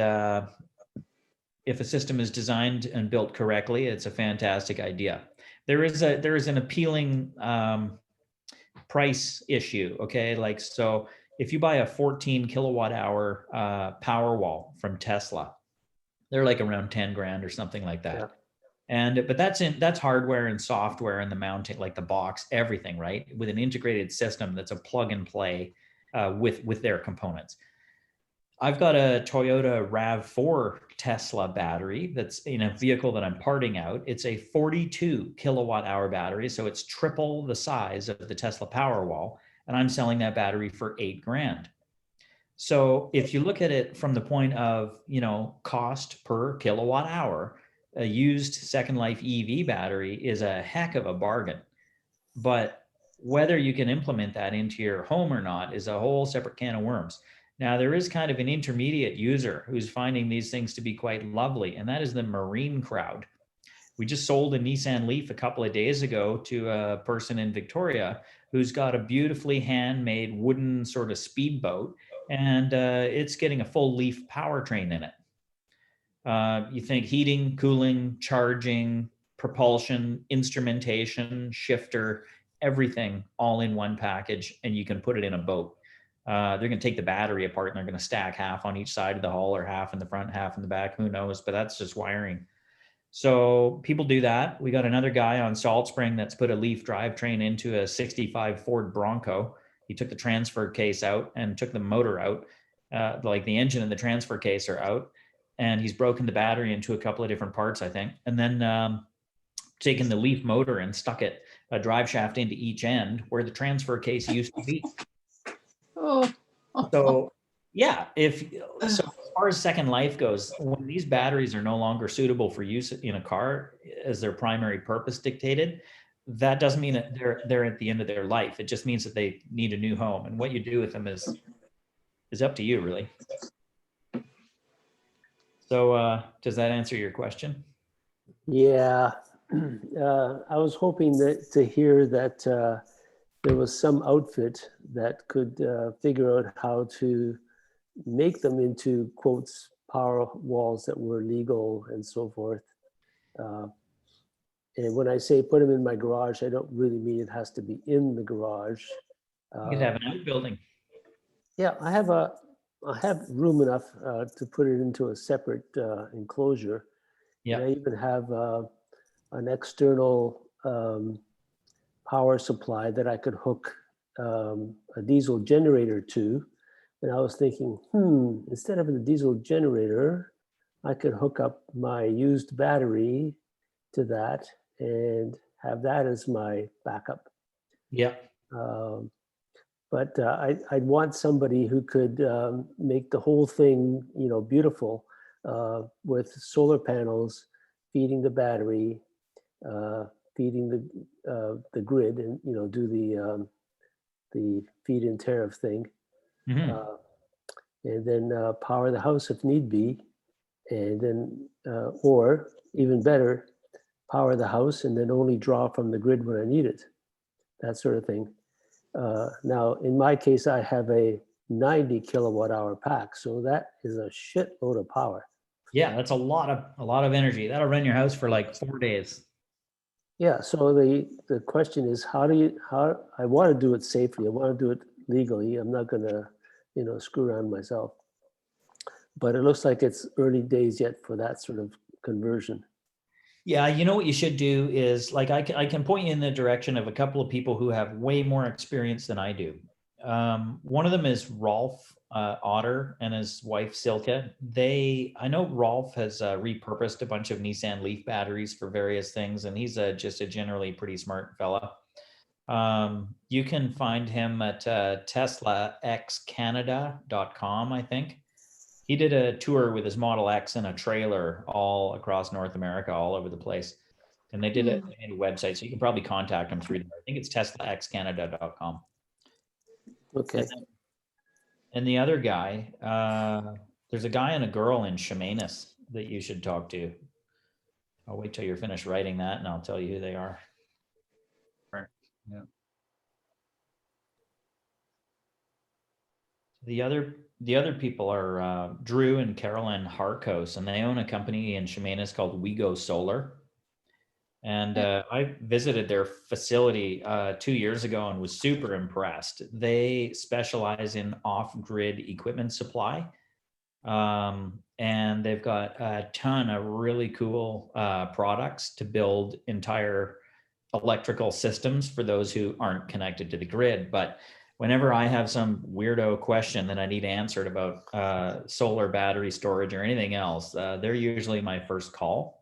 if a system is designed and built correctly, it's a fantastic idea. There is an appealing price issue. Okay. Like, so if you buy a 14 kilowatt hour power wall from Tesla, they're like around 10 grand or something like that. Yeah. But that's hardware and software and the mounting, like the box, everything, right? With an integrated system that's a plug and play with their components. I've got a Toyota RAV4 Tesla battery that's in a vehicle that I'm parting out. It's a 42 kilowatt hour battery. So it's triple the size of the Tesla Powerwall. And I'm selling that battery for 8 grand. So if you look at it from the point of, you know, cost per kilowatt hour, a used Second Life EV battery is a heck of a bargain. But whether you can implement that into your home or not is a whole separate can of worms. Now, there is kind of an intermediate user who's finding these things to be quite lovely, and that is the marine crowd. We just sold a Nissan Leaf a couple of days ago to a person in Victoria who's got a beautifully handmade wooden sort of speedboat, and it's getting a full Leaf powertrain in it. You think heating, cooling, charging, propulsion, instrumentation, shifter, everything all in one package, and you can put it in a boat. They're going to take the battery apart and they're going to stack half on each side of the hull or half in the front, half in the back. Who knows? But that's just wiring. So people do that. We got another guy on Salt Spring that's put a Leaf drivetrain into a 65 Ford Bronco. He took the transfer case out and took the motor out. Like the engine and the transfer case are out. And he's broken the battery into a couple of different parts, I think. And then taken the Leaf motor and stuck it, a drive shaft into each end where the transfer case used to be. Oh. So yeah, so as far as Second Life goes, when these batteries are no longer suitable for use in a car as their primary purpose dictated, that doesn't mean that they're at the end of their life. It just means that they need a new home, and what you do with them is up to you, really. So does that answer your question? Yeah, I was hoping to hear that there was some outfit that could figure out how to make them into, quotes, power walls that were legal and so forth. And when I say put them in my garage, I don't really mean it has to be in the garage. You could have an outbuilding. Yeah, I have room enough to put it into a separate enclosure. Yeah. And I even have an external power supply that I could hook a diesel generator to. And I was thinking, instead of a diesel generator, I could hook up my used battery to that and have that as my backup. Yeah. But I'd want somebody who could make the whole thing, you know, beautiful with solar panels feeding the battery, feeding the grid, and, you know, do the feed-in tariff thing, and then power the house if need be, and then or even better, power the house and then only draw from the grid when I need it, that sort of thing. Now, in my case, I have a 90 kilowatt hour pack, so that is a shitload of power. Yeah, that's a lot of energy. That'll run your house for like 4 days. Yeah, so the question is, how I want to do it safely. I want to do it legally. I'm not going to, you know, screw around myself. But it looks like it's early days yet for that sort of conversion. Yeah, you know what you should do is, like, I can point you in the direction of a couple of people who have way more experience than I do. One of them is Rolf Otter and his wife Silke. I know Rolf has repurposed a bunch of Nissan Leaf batteries for various things, and he's just a generally pretty smart fella. You can find him at teslaxcanada.com, I think. He did a tour with his Model X and a trailer all across North America, all over the place. And they did it in a website, so you can probably contact them through there. I think it's teslaxcanada.com. Okay. And the other guy, there's a guy and a girl in Chemainus that you should talk to. I'll wait till you're finished writing that and I'll tell you who they are. Right. Yeah. The other people are Drew and Carolyn Harkos, and they own a company in Chemainus called We Go Solar. And I visited their facility 2 years ago and was super impressed. They specialize in off-grid equipment supply. And they've got a ton of really cool products to build entire electrical systems for those who aren't connected to the grid. But whenever I have some weirdo question that I need answered about solar battery storage or anything else, they're usually my first call.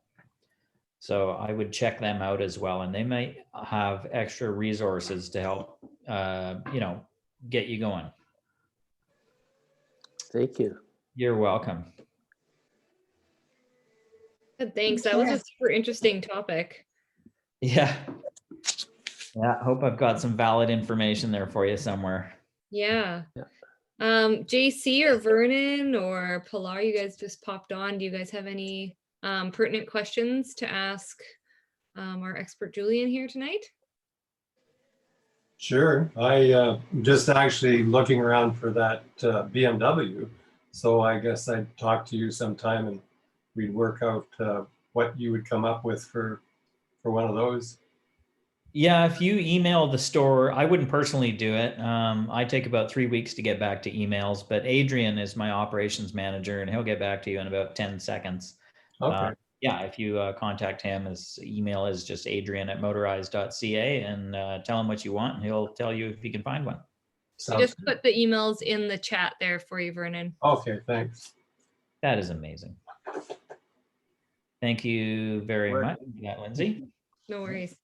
So I would check them out as well. And they might have extra resources to help, get you going. Thank you. You're welcome. Good, thanks. That was a super interesting topic. Yeah. Yeah. Hope I've got some valid information there for you somewhere. Yeah. JC or Vernon or Pilar, you guys just popped on. Do you guys have any pertinent questions to ask our expert Julian here tonight? Sure. I just actually looking around for that BMW. So I guess I'd talk to you sometime and we'd work out what you would come up with for one of those. Yeah, if you email the store, I wouldn't personally do it. I take about 3 weeks to get back to emails, but Adrian is my operations manager and he'll get back to you in about 10 seconds. Okay. Yeah, if you contact him, his email is just adrian@motorize.ca and tell him what you want and he'll tell you if he can find one. I just put the emails in the chat there for you, Vernon. Okay, thanks. That is amazing. Thank you very much for that, Lindsay. No worries.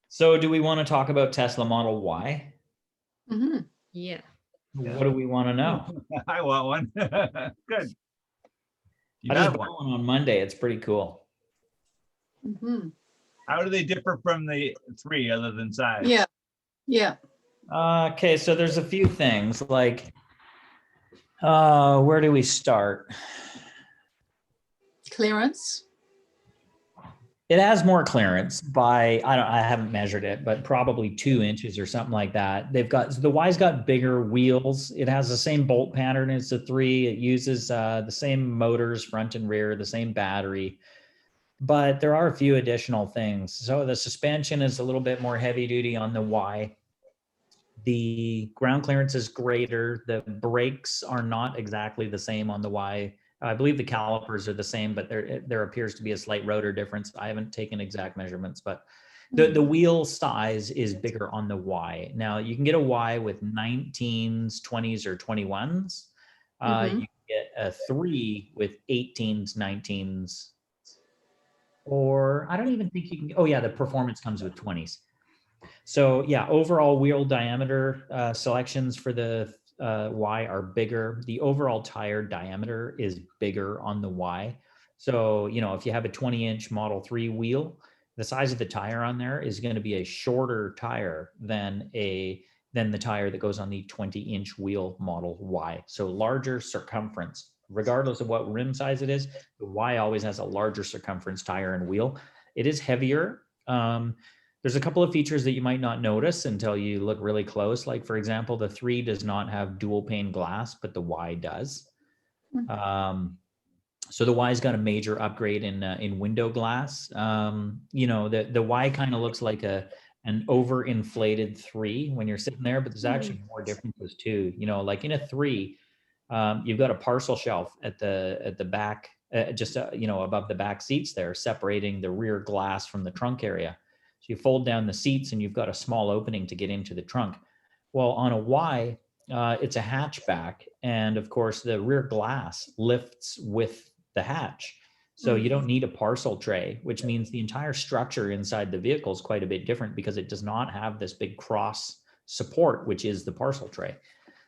So do we want to talk about Tesla Model Y? Mm-hmm. Yeah. What do we want to know? I want one. Good. You I just have bought one on Monday. It's pretty cool. Mm-hmm. How do they differ from the 3 other than size? Yeah. Yeah. Okay, so there's a few things like, where do we start? Clearance. It has more clearance by, I haven't measured it, but probably 2 inches or something like that. The Y's got bigger wheels. It has the same bolt pattern as the 3. It uses the same motors, front and rear, the same battery, but there are a few additional things. So the suspension is a little bit more heavy duty on the Y. The ground clearance is greater. The brakes are not exactly the same on the Y. I believe the calipers are the same, but there appears to be a slight rotor difference. I haven't taken exact measurements, but the wheel size is bigger on the Y. Now you can get a Y with 19s, 20s, or 21s. You can get a 3 with 18s, 19s, or I don't even think you can. Oh yeah, the performance comes with 20s. So yeah, overall wheel diameter selections for the Y are bigger. The overall tire diameter is bigger on the Y. So, if you have a 20-inch Model 3 wheel, the size of the tire on there is going to be a shorter tire than the tire that goes on the 20-inch wheel Model Y. So larger circumference, regardless of what rim size it is, the Y always has a larger circumference tire and wheel. It is heavier. There's a couple of features that you might not notice until you look really close. Like, for example, the 3 does not have dual pane glass, but the Y does. So the Y's got a major upgrade in window glass. The Y kind of looks like an overinflated 3 when you're sitting there, but there's actually more differences too. Like in a 3, you've got a parcel shelf at the back, just above the back seats there, separating the rear glass from the trunk area. So you fold down the seats and you've got a small opening to get into the trunk. Well, on a Y, it's a hatchback. And of course, the rear glass lifts with the hatch. So you don't need a parcel tray, which means the entire structure inside the vehicle is quite a bit different because it does not have this big cross support, which is the parcel tray.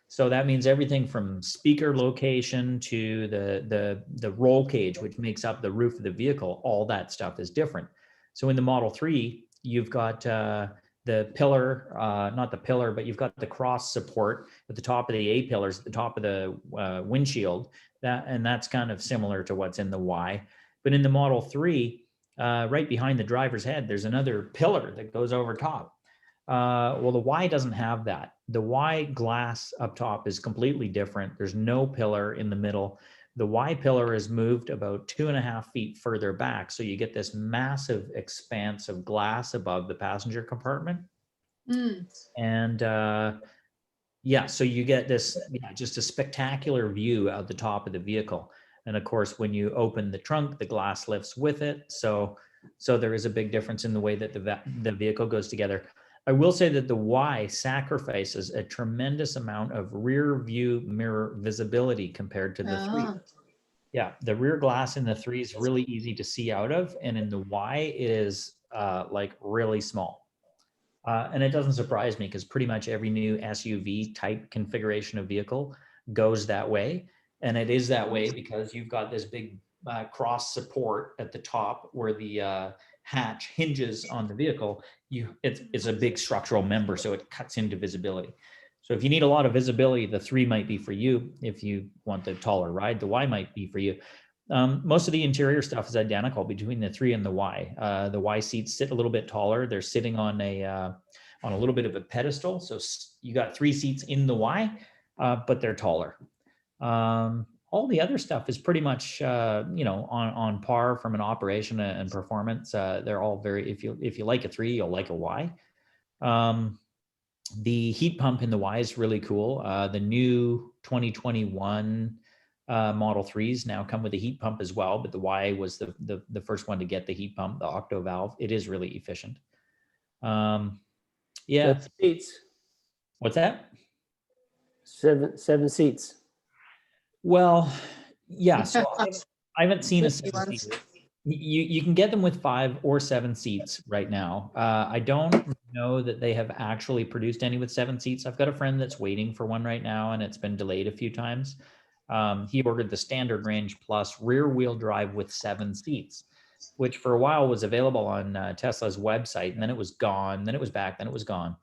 So that means everything from speaker location to the roll cage, which makes up the roof of the vehicle, all that stuff is different. So in the Model 3, you've got the pillar, not the pillar, but you've got the cross support at the top of the A-pillars, at the top of the windshield, and that's kind of similar to what's in the Y. But in the Model 3, right behind the driver's head, there's another pillar that goes over top. Well, the Y doesn't have that. The Y glass up top is completely different. There's no pillar in the middle. The Y pillar is moved about 2.5 feet further back. So you get this massive expanse of glass above the passenger compartment. And yeah, so you get this, just a spectacular view of the top of the vehicle. And of course, when you open the trunk, the glass lifts with it. So there is a big difference in the way that the vehicle goes together. I will say that the Y sacrifices a tremendous amount of rear view mirror visibility compared to the 3. Yeah, the rear glass in the 3 is really easy to see out of, and in the Y it is like really small. And it doesn't surprise me because pretty much every new SUV type configuration of vehicle goes that way. And it is that way because you've got this big cross support at the top where the hatch hinges on the vehicle. It's a big structural member, so it cuts into visibility. So if you need a lot of visibility, the 3 might be for you. If you want the taller ride, the Y might be for you. Most of the interior stuff is identical between the 3 and the Y. The Y seats sit a little bit taller. They're sitting on a little bit of a pedestal. So you got 3 seats in the Y, but they're taller. All the other stuff is pretty much, on par from an operation and performance. They're all very, if you like a 3, you'll like a Y. The heat pump in the Y is really cool. The new 2021 Model 3s now come with a heat pump as well, but the Y was the first one to get the heat pump, the octo valve. It is really efficient. Yeah. That's seats. What's that? 7 seats. Well, yeah. So I haven't seen a 7-seater. You can get them with 5 or 7 seats right now. I don't know that they have actually produced any with 7 seats. I've got a friend that's waiting for one right now, and it's been delayed a few times. He ordered the standard range plus rear wheel drive with 7 seats, which for a while was available on Tesla's website, and then it was gone, then it was back, then it was gone.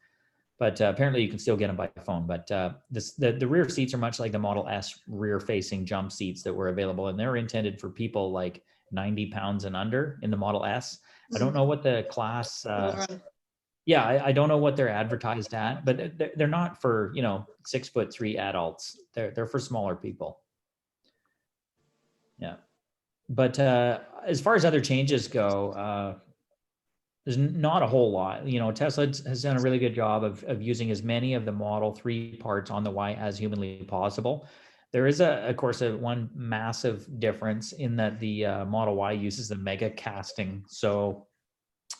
But apparently you can still get them by phone. But the rear seats are much like the Model S rear facing jump seats that were available, and they're intended for people like 90 pounds and under in the Model S. I don't know what the class, I don't know what they're advertised at, but they're not for, 6'3" adults. They're for smaller people. Yeah. But as far as other changes go, there's not a whole lot. Tesla has done a really good job of using as many of the Model 3 parts on the Y as humanly possible. There is, of course, one massive difference in that the Model Y uses the mega casting. So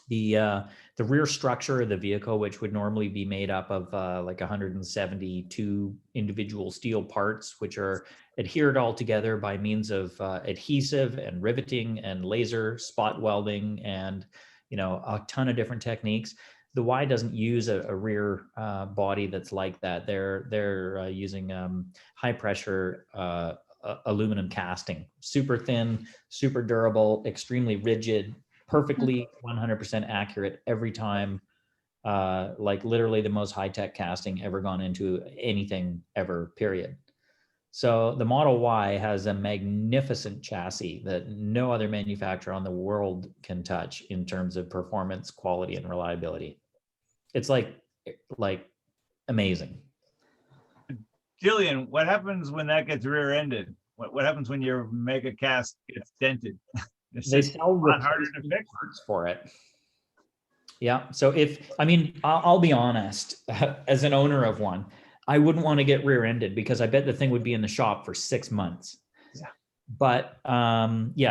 the rear structure of the vehicle, which would normally be made up of like 172 individual steel parts, which are adhered all together by means of adhesive and riveting and laser spot welding and a ton of different techniques. The Y doesn't use a rear body that's like that. They're using high pressure aluminum casting, super thin, super durable, extremely rigid, perfectly 100% accurate every time. Like literally the most high-tech casting ever gone into anything ever, period. So the Model Y has a magnificent chassis that no other manufacturer on the world can touch in terms of performance, quality, and reliability. It's like amazing. Julian, what happens when that gets rear-ended? What happens when your mega cast gets dented? They sell harder to fix parts for it. Yeah. So I'll be honest, as an owner of one, I wouldn't want to get rear-ended because I bet the thing would be in the shop for 6 months. Yeah. But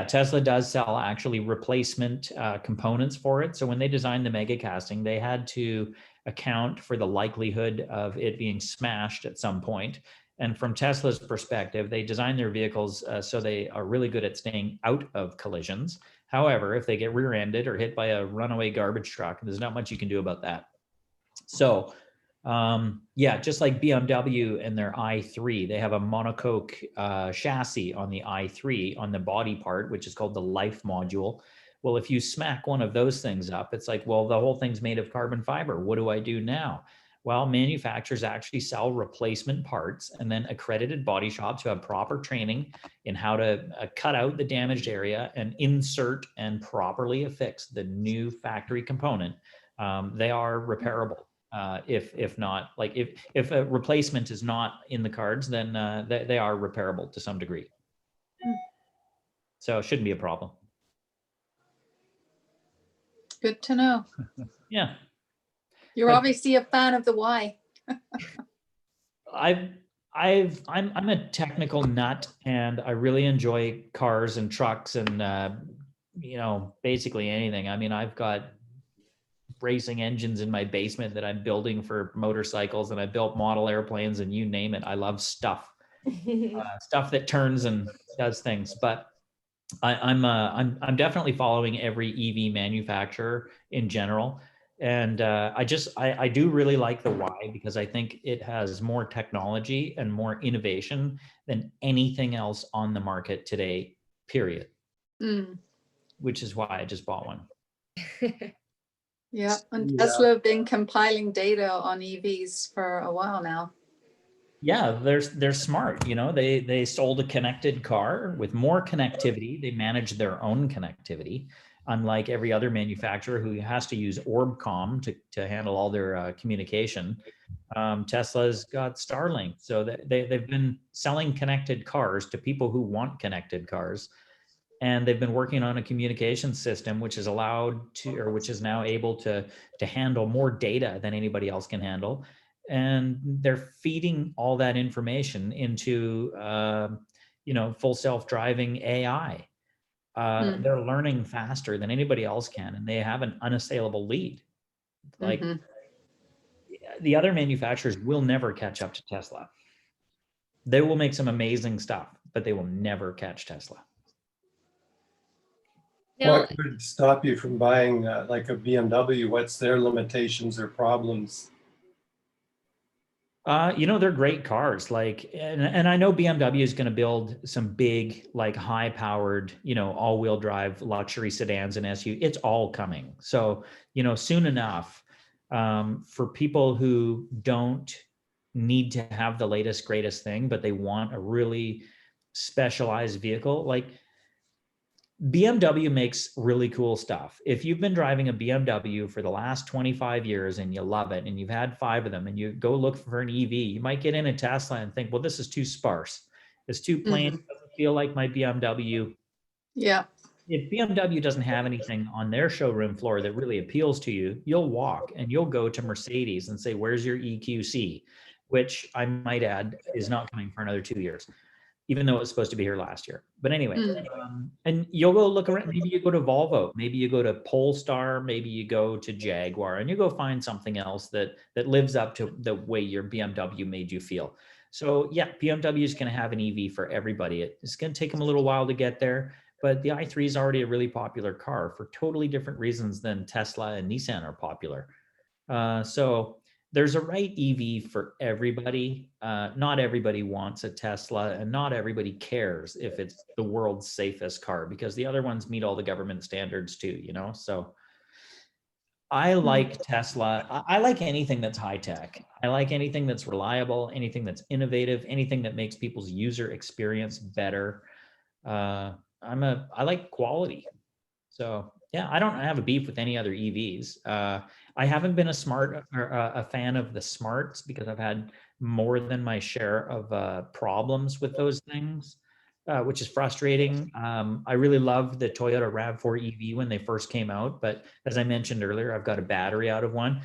Tesla does sell actually replacement components for it. So when they designed the mega casting, they had to account for the likelihood of it being smashed at some point. And from Tesla's perspective, they design their vehicles so they are really good at staying out of collisions. However, if they get rear-ended or hit by a runaway garbage truck, there's not much you can do about that. So Yeah, just like BMW and their i3, they have a monocoque chassis on the i3 on the body part, which is called the life module. Well, if you smack one of those things up, it's like, well, the whole thing's made of carbon fiber. What do I do now? Well, manufacturers actually sell replacement parts, and then accredited body shops who have proper training in how to cut out the damaged area and insert and properly affix the new factory component. They are repairable. If not, like if a replacement is not in the cards, then they are repairable to some degree. So it shouldn't be a problem. Good to know. Yeah. You're But- obviously a fan of the Y. I'm a technical nut, and I really enjoy cars and trucks and basically anything. I mean, I've got racing engines in my basement that I'm building for motorcycles, and I built model airplanes, and you name it. I love stuff, stuff that turns and does things. But I'm definitely following every EV manufacturer in general. And I do really like the Y, because I think it has more technology and more innovation than anything else on the market today, period. Which is why I just bought one. Yeah, and Yeah. Tesla have been compiling data on EVs for a while now. Yeah, they're smart. They sold a connected car with more connectivity. They manage their own connectivity, unlike every other manufacturer who has to use Orbcomm to handle all their communication. Tesla's got Starlink, so they've been selling connected cars to people who want connected cars, and they've been working on a communication system which is which is now able to handle more data than anybody else can handle. And they're feeding all that information into full self-driving AI. They're learning faster than anybody else can, and they have an unassailable lead. Like the other manufacturers will never catch up to Tesla. They will make some amazing stuff, but they will never catch Tesla. Now, What could stop you from buying like a BMW? What's their limitations or problems? They're great cars. And I know BMW is going to build some big, like high-powered, all-wheel drive luxury sedans and SUVs. It's all coming. So, soon enough, for people who don't need to have the latest, greatest thing, but they want a really specialized vehicle, like BMW makes really cool stuff. If you've been driving a BMW for the last 25 years and you love it, and you've had 5 of them, and you go look for an EV, you might get in a Tesla and think, well, this is too sparse. It's too plain. It doesn't feel like my BMW. Yeah. If BMW doesn't have anything on their showroom floor that really appeals to you, you'll walk and you'll go to Mercedes and say, where's your EQC? Which I might add is not coming for another 2 years, even though it was supposed to be here last year. But anyway, and you'll go look around. Maybe you go to Volvo, maybe you go to Polestar, maybe you go to Jaguar, and you go find something else that lives up to the way your BMW made you feel. So yeah, BMW is going to have an EV for everybody. It's going to take them a little while to get there, but the i3 is already a really popular car for totally different reasons than Tesla and Nissan are popular. So there's a right EV for everybody. Not everybody wants a Tesla, and not everybody cares if it's the world's safest car, because the other ones meet all the government standards too, So I like Tesla. I like anything that's high tech. I like anything that's reliable, anything that's innovative, anything that makes people's user experience better. I like quality. So yeah, I don't have a beef with any other EVs. I haven't been a fan of the smarts, because I've had more than my share of problems with those things, which is frustrating. I really loved the Toyota RAV4 EV when they first came out, but as I mentioned earlier, I've got a battery out of one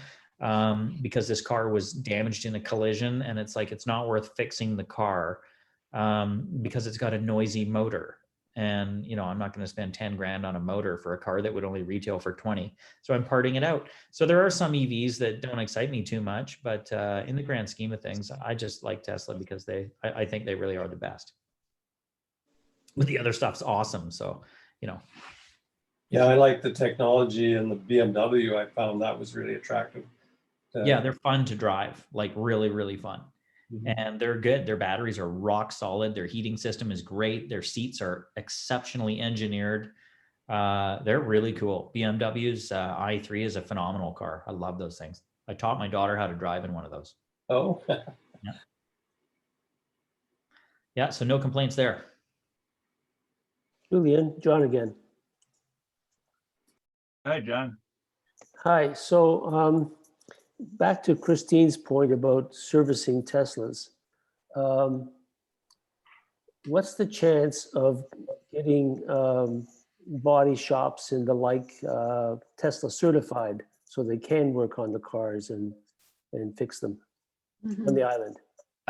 because this car was damaged in a collision, and it's like, it's not worth fixing the car because it's got a noisy motor. And, I'm not going to spend 10 grand on a motor for a car that would only retail for 20. So I'm parting it out. So there are some EVs that don't excite me too much, but in the grand scheme of things, I just like Tesla because I think they really are the best. But the other stuff's awesome. So, Yeah, I like the technology, and the BMW, I found that was really attractive. Yeah, they're fun to drive, like really, really fun. Mhm. And they're good. Their batteries are rock solid. Their heating system is great. Their seats are exceptionally engineered. They're really cool. BMW's i3 is a phenomenal car. I love those things. I taught my daughter how to drive in one of those. Oh, Yeah. Yeah, so no complaints there. Julian, John again. Hi, John. Hi, so back to Christine's point about servicing Teslas. What's the chance of getting body shops and the like Tesla certified so they can work on the cars and fix them on the island?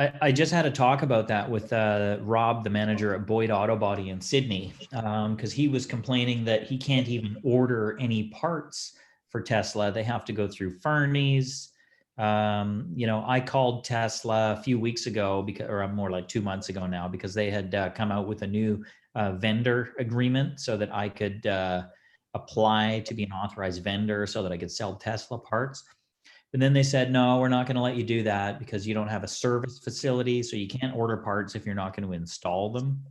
I just had a talk about that with Rob, the manager at Boyd Auto Body in Sydney, because he was complaining that he can't even order any parts for Tesla. They have to go through Fernie's. I called Tesla a few weeks ago, or more like 2 months ago now, because they had come out with a new vendor agreement so that I could apply to be an authorized vendor so that I could sell Tesla parts. But then they said, no, we're not going to let you do that because you don't have a service facility. So you can't order parts if you're not going to install them.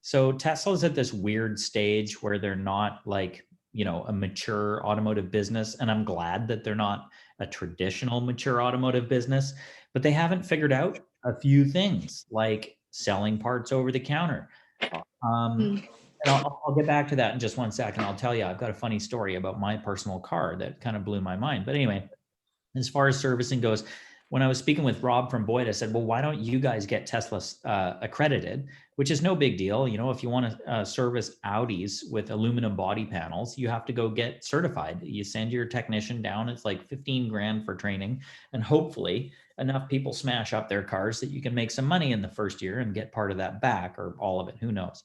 So Tesla's at this weird stage where they're not like, a mature automotive business. And I'm glad that they're not a traditional mature automotive business, but they haven't figured out a few things like selling parts over the counter. And I'll get back to that in just 1 second. I'll tell you, I've got a funny story about my personal car that kind of blew my mind. But anyway, as far as servicing goes, when I was speaking with Rob from Boyd, I said, well, why don't you guys get Tesla accredited, which is no big deal. If you want to service Audis with aluminum body panels, you have to go get certified. You send your technician down. It's like 15 grand for training. And hopefully enough people smash up their cars that you can make some money in the first year and get part of that back or all of it. Who knows?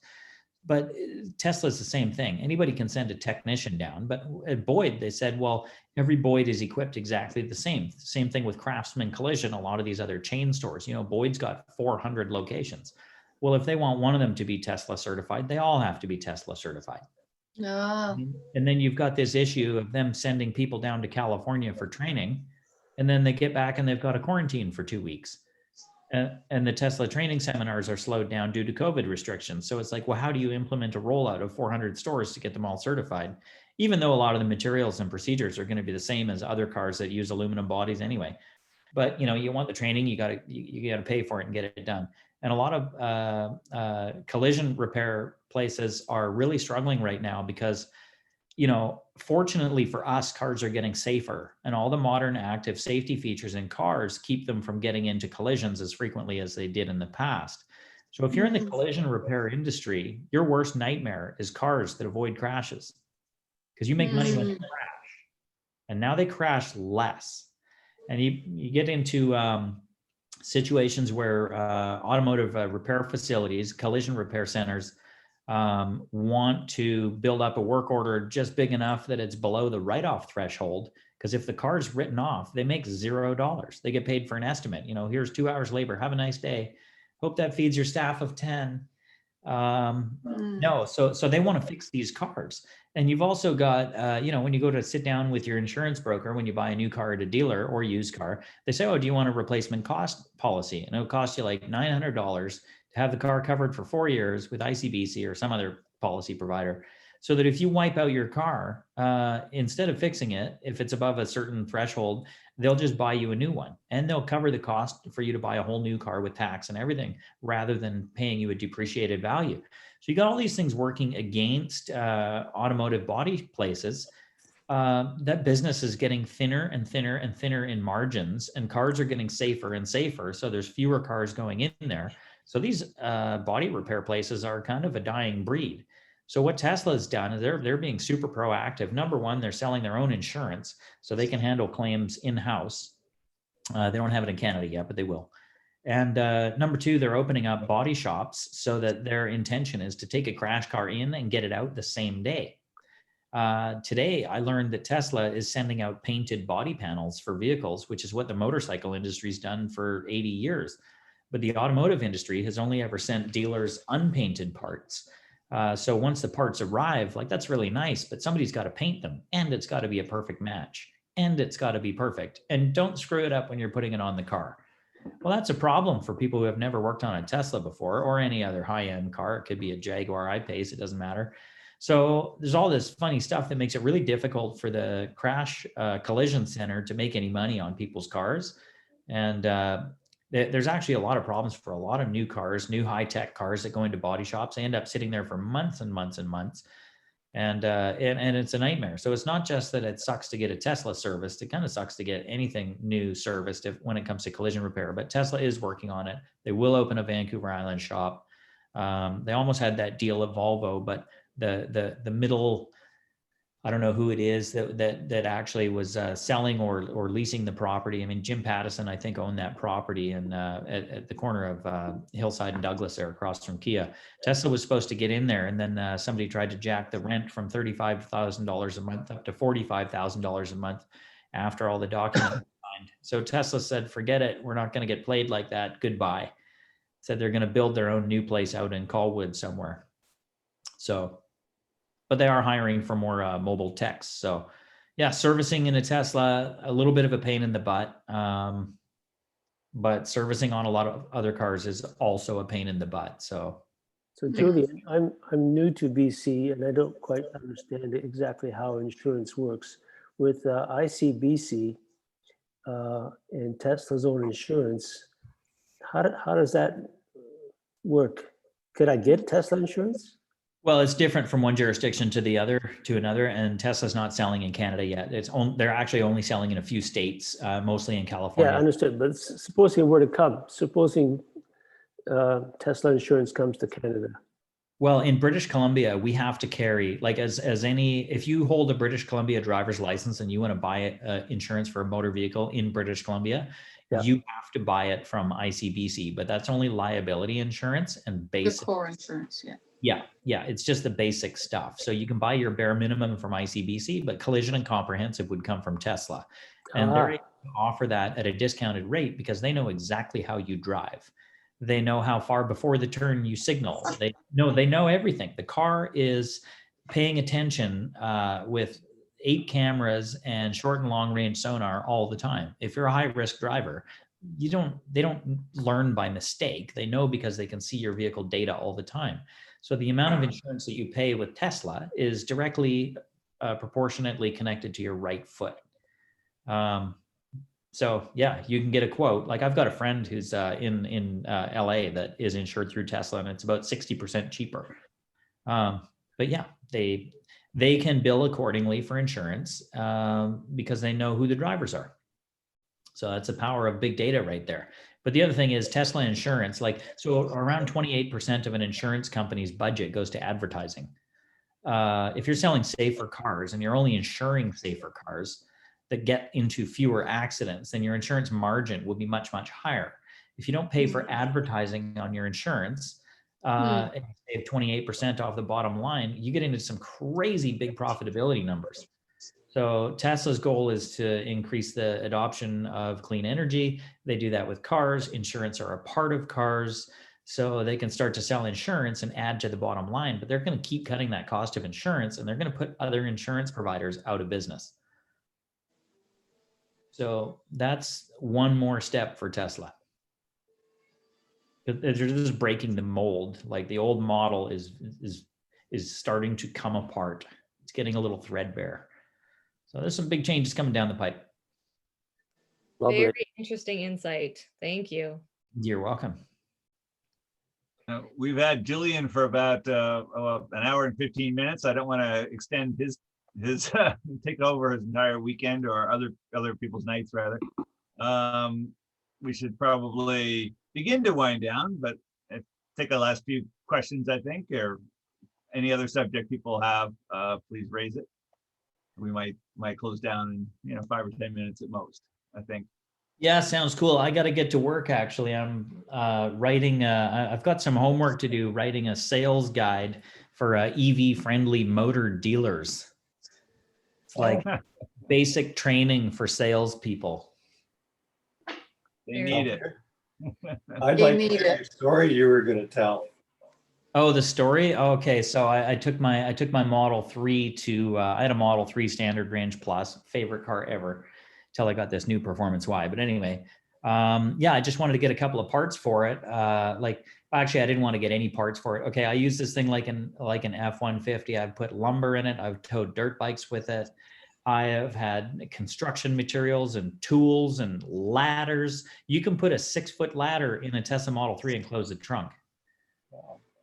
But Tesla's the same thing. Anybody can send a technician down. But at Boyd, they said, well, every Boyd is equipped exactly the same. Same thing with Craftsman Collision, a lot of these other chain stores. Boyd's got 400 locations. Well, if they want one of them to be Tesla certified, they all have to be Tesla certified. And then you've got this issue of them sending people down to California for training, and then they get back and they've got a quarantine for 2 weeks. And the Tesla training seminars are slowed down due to COVID restrictions. So it's like, well, how do you implement a rollout of 400 stores to get them all certified? Even though a lot of the materials and procedures are going to be the same as other cars that use aluminum bodies anyway. But you want the training, you got to pay for it and get it done. And a lot of collision repair places are really struggling right now because, fortunately for us, cars are getting safer, and all the modern active safety features in cars keep them from getting into collisions as frequently as they did in the past. So if you're in the collision repair industry, your worst nightmare is cars that avoid crashes, because you make money when they crash, and now they crash less. And you get into situations where automotive repair facilities, collision repair centers, want to build up a work order just big enough that it's below the write-off threshold. Because if the car's written off, they make $0. They get paid for an estimate. Here's 2 hours labor. Have a nice day. Hope that feeds your staff of 10. No, so they want to fix these cars. And you've also got, when you go to sit down with your insurance broker, when you buy a new car at a dealer or used car, they say, oh, do you want a replacement cost policy? And it'll cost you like $900 to have the car covered for 4 years with ICBC or some other policy provider. So that if you wipe out your car, instead of fixing it, if it's above a certain threshold, they'll just buy you a new one, and they'll cover the cost for you to buy a whole new car with tax and everything, rather than paying you a depreciated value. So you got all these things working against automotive body places. That business is getting thinner and thinner and thinner in margins, and cars are getting safer and safer. So there's fewer cars going in there. So these body repair places are kind of a dying breed. So what Tesla's done is they're being super proactive. Number one, they're selling their own insurance so they can handle claims in-house. They don't have it in Canada yet, but they will. And number two, they're opening up body shops so that their intention is to take a crash car in and get it out the same day. Today, I learned that Tesla is sending out painted body panels for vehicles, which is what the motorcycle industry's done for 80 years. But the automotive industry has only ever sent dealers unpainted parts. So once the parts arrive, like, that's really nice, but somebody's got to paint them, and it's got to be a perfect match. and it's got to be perfect. And don't screw it up when you're putting it on the car. Well, that's a problem for people who have never worked on a Tesla before or any other high-end car. It could be a Jaguar I-Pace, it doesn't matter. So there's all this funny stuff that makes it really difficult for the crash collision center to make any money on people's cars. And there's actually a lot of problems for a lot of new cars, new high-tech cars that go into body shops. They end up sitting there for months and months and months. And it's a nightmare. So it's not just that it sucks to get a Tesla serviced. It kind of sucks to get anything new serviced when it comes to collision repair. But Tesla is working on it. They will open a Vancouver Island shop. They almost had that deal at Volvo, but the middle, I don't know who it is that actually was selling or leasing the property. I mean, Jim Pattison, I think, owned that property at the corner of Hillside and Douglas there across from Kia. Tesla was supposed to get in there, and then somebody tried to jack the rent from $35,000 a month up to $45,000 a month after all the documents were signed. So Tesla said, forget it. We're not going to get played like that. Goodbye. Said they're going to build their own new place out in Colwood somewhere. So, but they are hiring for more mobile techs. So yeah, servicing in a Tesla, a little bit of a pain in the butt. But servicing on a lot of other cars is also a pain in the butt. So Julian, I'm new to BC and I don't quite understand exactly how insurance works. With ICBC and Tesla's own insurance, how does that work? Could I get Tesla insurance? Well, it's different from one jurisdiction to another, and Tesla's not selling in Canada yet. They're actually only selling in a few states, mostly in California. Yeah, understood. But supposing it were to come, supposing Tesla insurance comes to Canada. Well, in British Columbia, we have to carry, like if you hold a British Columbia driver's license and you want to buy insurance for a motor vehicle in British Columbia, you have to buy it from ICBC, but that's only liability insurance and basic. The core insurance, Yeah, it's just the basic stuff. So you can buy your bare minimum from ICBC, but collision and comprehensive would come from Tesla. And they're able to offer that at a discounted rate because they know exactly how you drive. They know how far before the turn you signal. They know everything. The car is paying attention with 8 cameras and short and long range sonar all the time. If you're a high risk driver, they don't learn by mistake. They know because they can see your vehicle data all the time. So the amount of insurance that you pay with Tesla is directly proportionately connected to your right foot. So yeah, you can get a quote. Like I've got a friend who's in LA that is insured through Tesla, and it's about 60% cheaper. But yeah, they can bill accordingly for insurance because they know who the drivers are. So that's the power of big data right there. But the other thing is Tesla insurance, so around 28% of an insurance company's budget goes to advertising. If you're selling safer cars and you're only insuring safer cars that get into fewer accidents, then your insurance margin will be much, much higher. If you don't pay for advertising on your insurance, and you save 28% off the bottom line, you get into some crazy big profitability numbers. So Tesla's goal is to increase the adoption of clean energy. They do that with cars. Insurance are a part of cars. So they can start to sell insurance and add to the bottom line, but they're going to keep cutting that cost of insurance and they're going to put other insurance providers out of business. So that's one more step for Tesla. They're just breaking the mold. Like the old model is starting to come apart. It's getting a little threadbare. So there's some big changes coming down the pipe. Very interesting insight. Thank you. You're welcome. We've had Julian for about an hour and 15 minutes. I don't want to extend his take over his entire weekend or other people's nights rather. We should probably begin to wind down, but take the last few questions, I think, or any other subject people have, please raise it. We might close down in 5 or 10 minutes at most, I think. Yeah, sounds cool. I got to get to work actually. I'm writing, I've got some homework to do, writing a sales guide for EV friendly motor dealers. It's like basic training for salespeople. They need it. I'd like to hear the story you were going to tell. Oh, the story. Okay, so I took my Model 3 to I had a Model 3 Standard Range Plus, favorite car ever, till I got this new Performance Y. But anyway, yeah, I just wanted to get a couple of parts for it. Like actually, I didn't want to get any parts for it. Okay, I use this thing like an F-150. I've put lumber in it. I've towed dirt bikes with it. I have had construction materials and tools and ladders. You can put a 6-foot ladder in a Tesla Model 3 and close the trunk.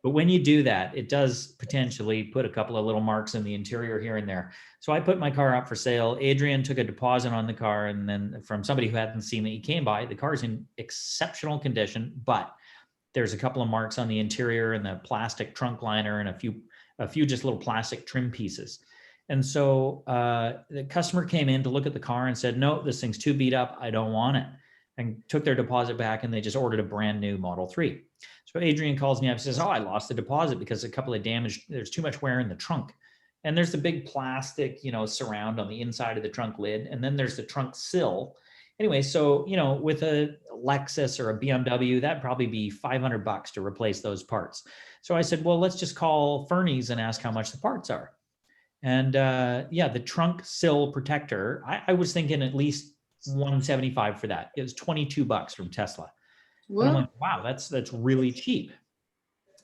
But when you do that, it does potentially put a couple of little marks in the interior here and there. So I put my car up for sale. Adrian took a deposit on the car, and then from somebody who hadn't seen it, he came by. The car's in exceptional condition, but there's a couple of marks on the interior and the plastic trunk liner and a few just little plastic trim pieces. And so the customer came in to look at the car and said, no, this thing's too beat up. I don't want it. And took their deposit back, and they just ordered a brand new Model 3. So Adrian calls me up and says, oh, I lost the deposit because a couple of there's too much wear in the trunk. And there's the big plastic, surround on the inside of the trunk lid. And then there's the trunk sill. Anyway, so, with a Lexus or a BMW, that'd probably be $500 to replace those parts. So I said, well, let's just call Fernie's and ask how much the parts are. And yeah, the trunk sill protector, I was thinking at least $175 for that. It was $22 from Tesla. And I'm like, wow, that's really cheap.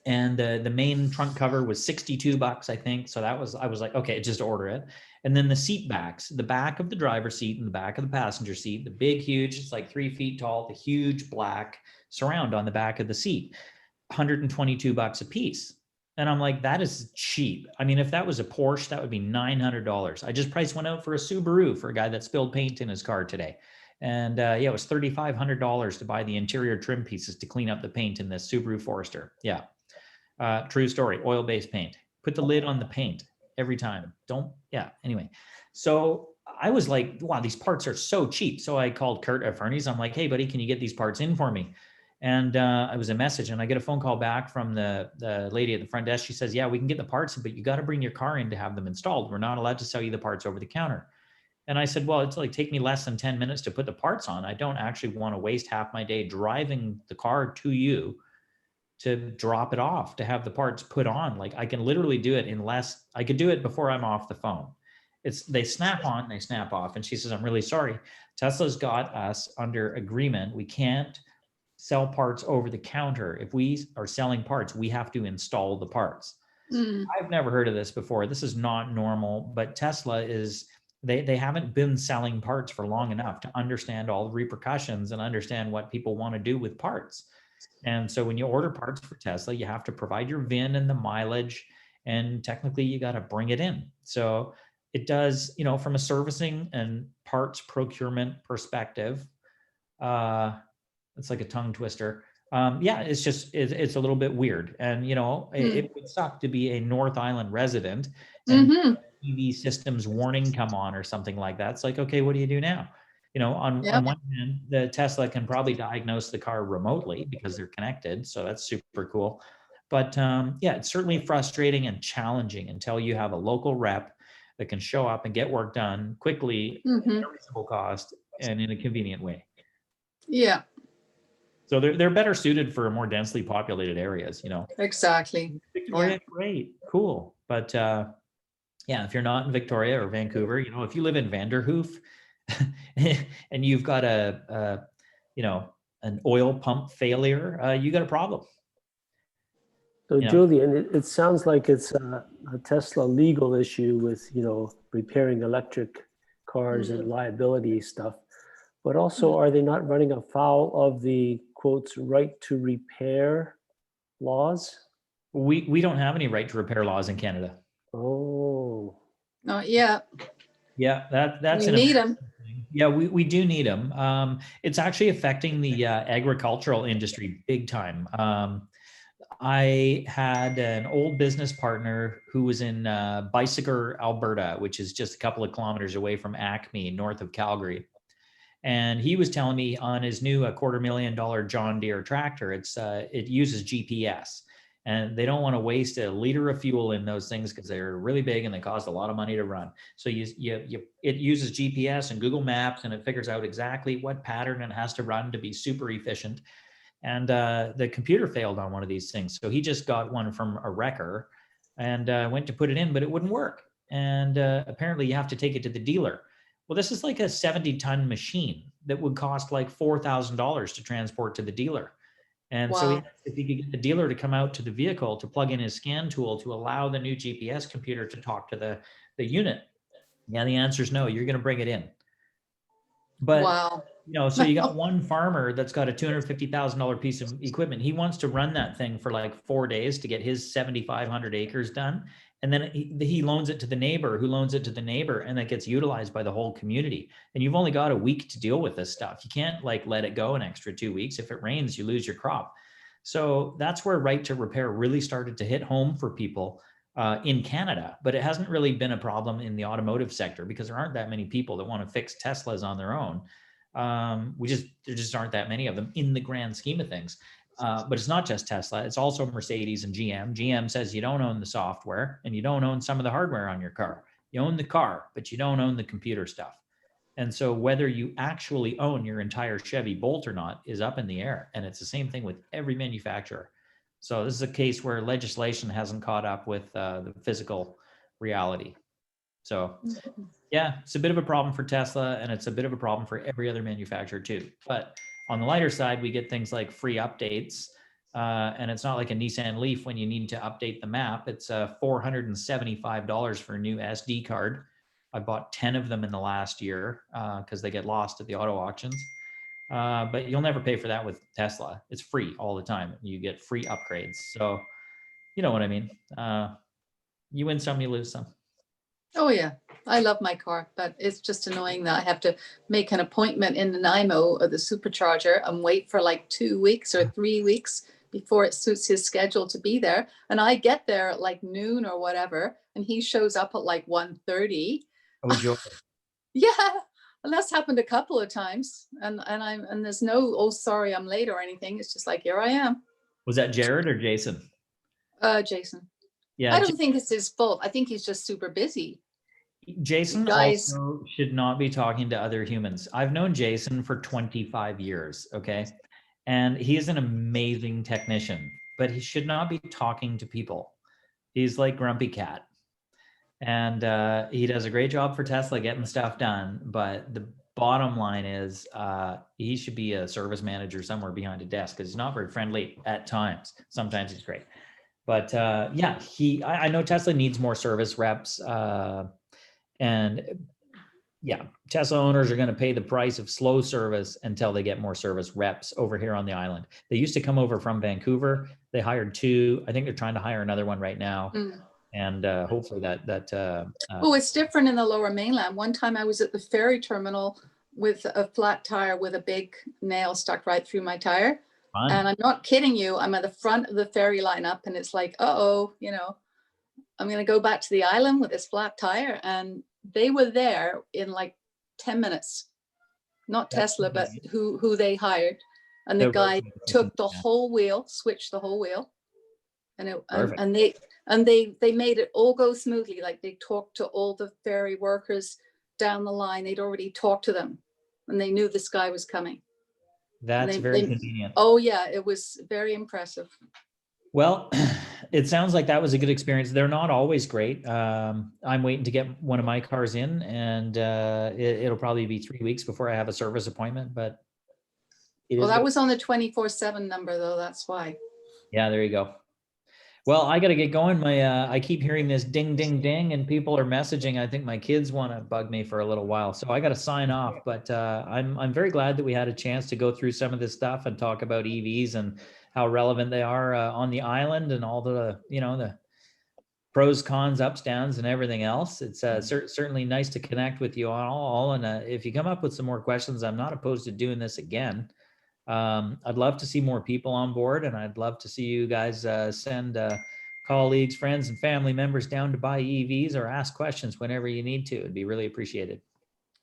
And the main trunk cover was $62, I think. So I was like, okay, just order it. And then the seat backs, the back of the driver's seat and the back of the passenger seat, the big, huge, it's like 3 feet tall, the huge black surround on the back of the seat, $122 a piece. And I'm like, that is cheap. I mean, if that was a Porsche, that would be $900. I just priced one out for a Subaru for a guy that spilled paint in his car today. And yeah, it was $3,500 to buy the interior trim pieces to clean up the paint in this Subaru Forester. Yeah. True story, oil-based paint. Put the lid on the paint every time. Yeah, anyway. So I was like, wow, these parts are so cheap. So I called Kurt at Fernie's. I'm like, hey, buddy, can you get these parts in for me? And it was a message, and I get a phone call back from the lady at the front desk. She says, yeah, we can get the parts, but you got to bring your car in to have them installed. We're not allowed to sell you the parts over the counter. And I said, well, it's like take me less than 10 minutes to put the parts on. I don't actually want to waste half my day driving the car to you to drop it off, to have the parts put on. Like I can literally do it I could do it before I'm off the phone. They snap on, they snap off. And she says, I'm really sorry. Tesla's got us under agreement. We can't sell parts over the counter. If we are selling parts, we have to install the parts. I've never heard of this before. This is not normal, but Tesla they haven't been selling parts for long enough to understand all the repercussions and understand what people want to do with parts. And so when you order parts for Tesla, you have to provide your VIN and the mileage, and technically you got to bring it in. So it does, from a servicing and parts procurement perspective, it's like a tongue twister. Yeah, it's a little bit weird. And, it would suck to be a North Island resident and EV systems warning come on or something like that. It's like, okay, what do you do now? On one hand, the Tesla can probably diagnose the car remotely because they're connected. So that's super cool. But yeah, it's certainly frustrating and challenging until you have a local rep that can show up and get work done quickly at a reasonable cost and in a convenient way. Yeah. So they're better suited for more densely populated areas, Exactly. Victoria, great, cool. But yeah, if you're not in Victoria or Vancouver, if you live in Vanderhoof and you've got an oil pump failure, you got a problem. So Julian, it sounds like it's a Tesla legal issue with, repairing electric cars and liability stuff. But also, are they not running afoul of the quotes right to repair laws? We don't have any right to repair laws in Canada. Oh. Not yet. Yeah, that's we need them. Yeah, we do need them. It's actually affecting the agricultural industry big time. I had an old business partner who was in Bicycle, Alberta, which is just a couple of kilometers away from Acme, north of Calgary. And he was telling me on his new $250,000 John Deere tractor, it uses GPS, and they don't want to waste a liter of fuel in those things because they're really big and they cost a lot of money to run. So it uses GPS and Google Maps, and it figures out exactly what pattern it has to run to be super efficient. and the computer failed on one of these things. So he just got one from a wrecker and went to put it in, but it wouldn't work. And apparently you have to take it to the dealer. Well, this is like a 70-ton machine that would cost like $4,000 to transport to the dealer. And so Wow. if he could get the dealer to come out to the vehicle to plug in his scan tool to allow the new GPS computer to talk to the unit. Yeah, the answer is no, you're going to bring it in. But, Wow. you know, so you got one farmer that's got a $250,000 piece of equipment. He wants to run that thing for like 4 days to get his 7,500 acres done. And then he loans it to the neighbor who loans it to the neighbor, and that gets utilized by the whole community. And you've only got a week to deal with this stuff. You can't like let it go an extra 2 weeks. If it rains, you lose your crop. So that's where right to repair really started to hit home for people in Canada, but it hasn't really been a problem in the automotive sector because there aren't that many people that want to fix Teslas on their own. There just aren't that many of them in the grand scheme of things. But it's not just Tesla, it's also Mercedes and GM. GM says you don't own the software and you don't own some of the hardware on your car. You own the car, but you don't own the computer stuff. And so whether you actually own your entire Chevy Bolt or not is up in the air. And it's the same thing with every manufacturer. So this is a case where legislation hasn't caught up with the physical reality. So yeah, it's a bit of a problem for Tesla, and it's a bit of a problem for every other manufacturer too. But on the lighter side, we get things like free updates. And it's not like a Nissan Leaf when you need to update the map. It's $475 for a new SD card. I bought 10 of them in the last year because they get lost at the auto auctions. But you'll never pay for that with Tesla. It's free all the time. You get free upgrades. So you know what I mean? You win some, you lose some. Oh yeah, I love my car, but it's just annoying that I have to make an appointment in the NIMO or the supercharger and wait for like 2 weeks or 3 weeks before it suits his schedule to be there. And I get there at like noon or whatever, and he shows up at like 1:30. Oh, joy. Yeah, and that's happened a couple of times. And there's no, oh, sorry, I'm late or anything. It's just like, here I am. Was that Jared or Jason? Jason. Yeah, I don't think it's his fault. I think he's just super busy. Jason Guys. also should not be talking to other humans. I've known Jason for 25 years, okay? And he is an amazing technician, but he should not be talking to people. He's like Grumpy Cat. And he does a great job for Tesla getting stuff done. But the bottom line is he should be a service manager somewhere behind a desk because he's not very friendly at times. Sometimes he's great. But yeah, I know Tesla needs more service reps. And yeah, Tesla owners are going to pay the price of slow service until they get more service reps over here on the island. They used to come over from Vancouver. They hired 2. I think they're trying to hire another one right now. And hopefully Oh, it's different in the Lower Mainland. One time I was at the ferry terminal with a flat tire with a big nail stuck right through my tire. fun. And I'm not kidding you. I'm at the front of the ferry lineup and it's like, uh-oh, you know, I'm going to go back to the island with this flat tire. And they were there in like 10 minutes. Not That's Tesla, but amazing. who they hired. And the They're guy working with took the yeah. whole wheel, switched the whole wheel. And it, Perfect. and they made it all go smoothly. Like they talked to all the ferry workers down the line. They'd already talked to them and they knew this guy was coming. That's they- very they- convenient. Oh yeah, it was very impressive. Well, it sounds like that was a good experience. They're not always great. I'm waiting to get one of my cars in, and it'll probably be 3 weeks before I have a service appointment. But Well, that was on the 24/7 number though. That's why. Yeah, there you go. Well, I got to get going. I keep hearing this ding, ding, ding, and people are messaging. I think my kids want to bug me for a little while, so I got to sign off. But I'm very glad that we had a chance to go through some of this stuff and talk about EVs and how relevant they are on the island and all the the pros, cons, ups, downs, and everything else. It's certainly nice to connect with you all. And if you come up with some more questions, I'm not opposed to doing this again. I'd love to see more people on board, and I'd love to see you guys send colleagues, friends, and family members down to buy EVs or ask questions whenever you need to. It'd be really appreciated.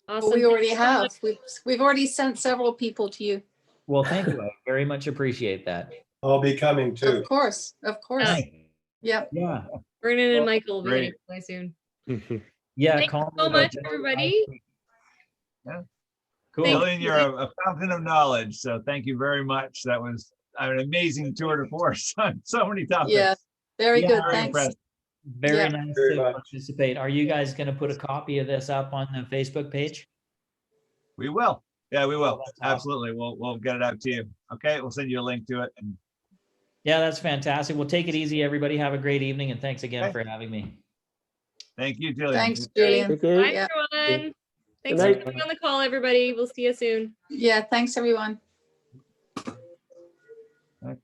Awesome. Well, we already Thank you so have. much. We've already sent several people to you. Well, thank you. I very much appreciate that. I'll be coming too. Of course. Yeah. Yep. Yeah. Vernon and Michael will be great. hitting play soon. Yeah. Thank call you me so about much, that. everybody. Cool. Thank Julian, you're a fountain of knowledge, so thank you very much. That was an amazing tour de force on so many topics. Yeah, very Yeah, good. Very Thanks. impressed. Very Yeah. nice Very to much. participate. Are you guys going to put a copy of this up on the Facebook page? We will. Yeah, we will. That's awesome. Absolutely. We'll get it out to you. Okay, we'll send you a link to it. And Yeah, that's fantastic. Well, take it easy, everybody. Have a great evening, and thanks again Okay. for having me. thank you, Julian. Thanks, Julian. Okay. Bye, Yeah. everyone. Thanks night. for coming on the call, everybody. We'll see you soon. Yeah, thanks, everyone. Okay.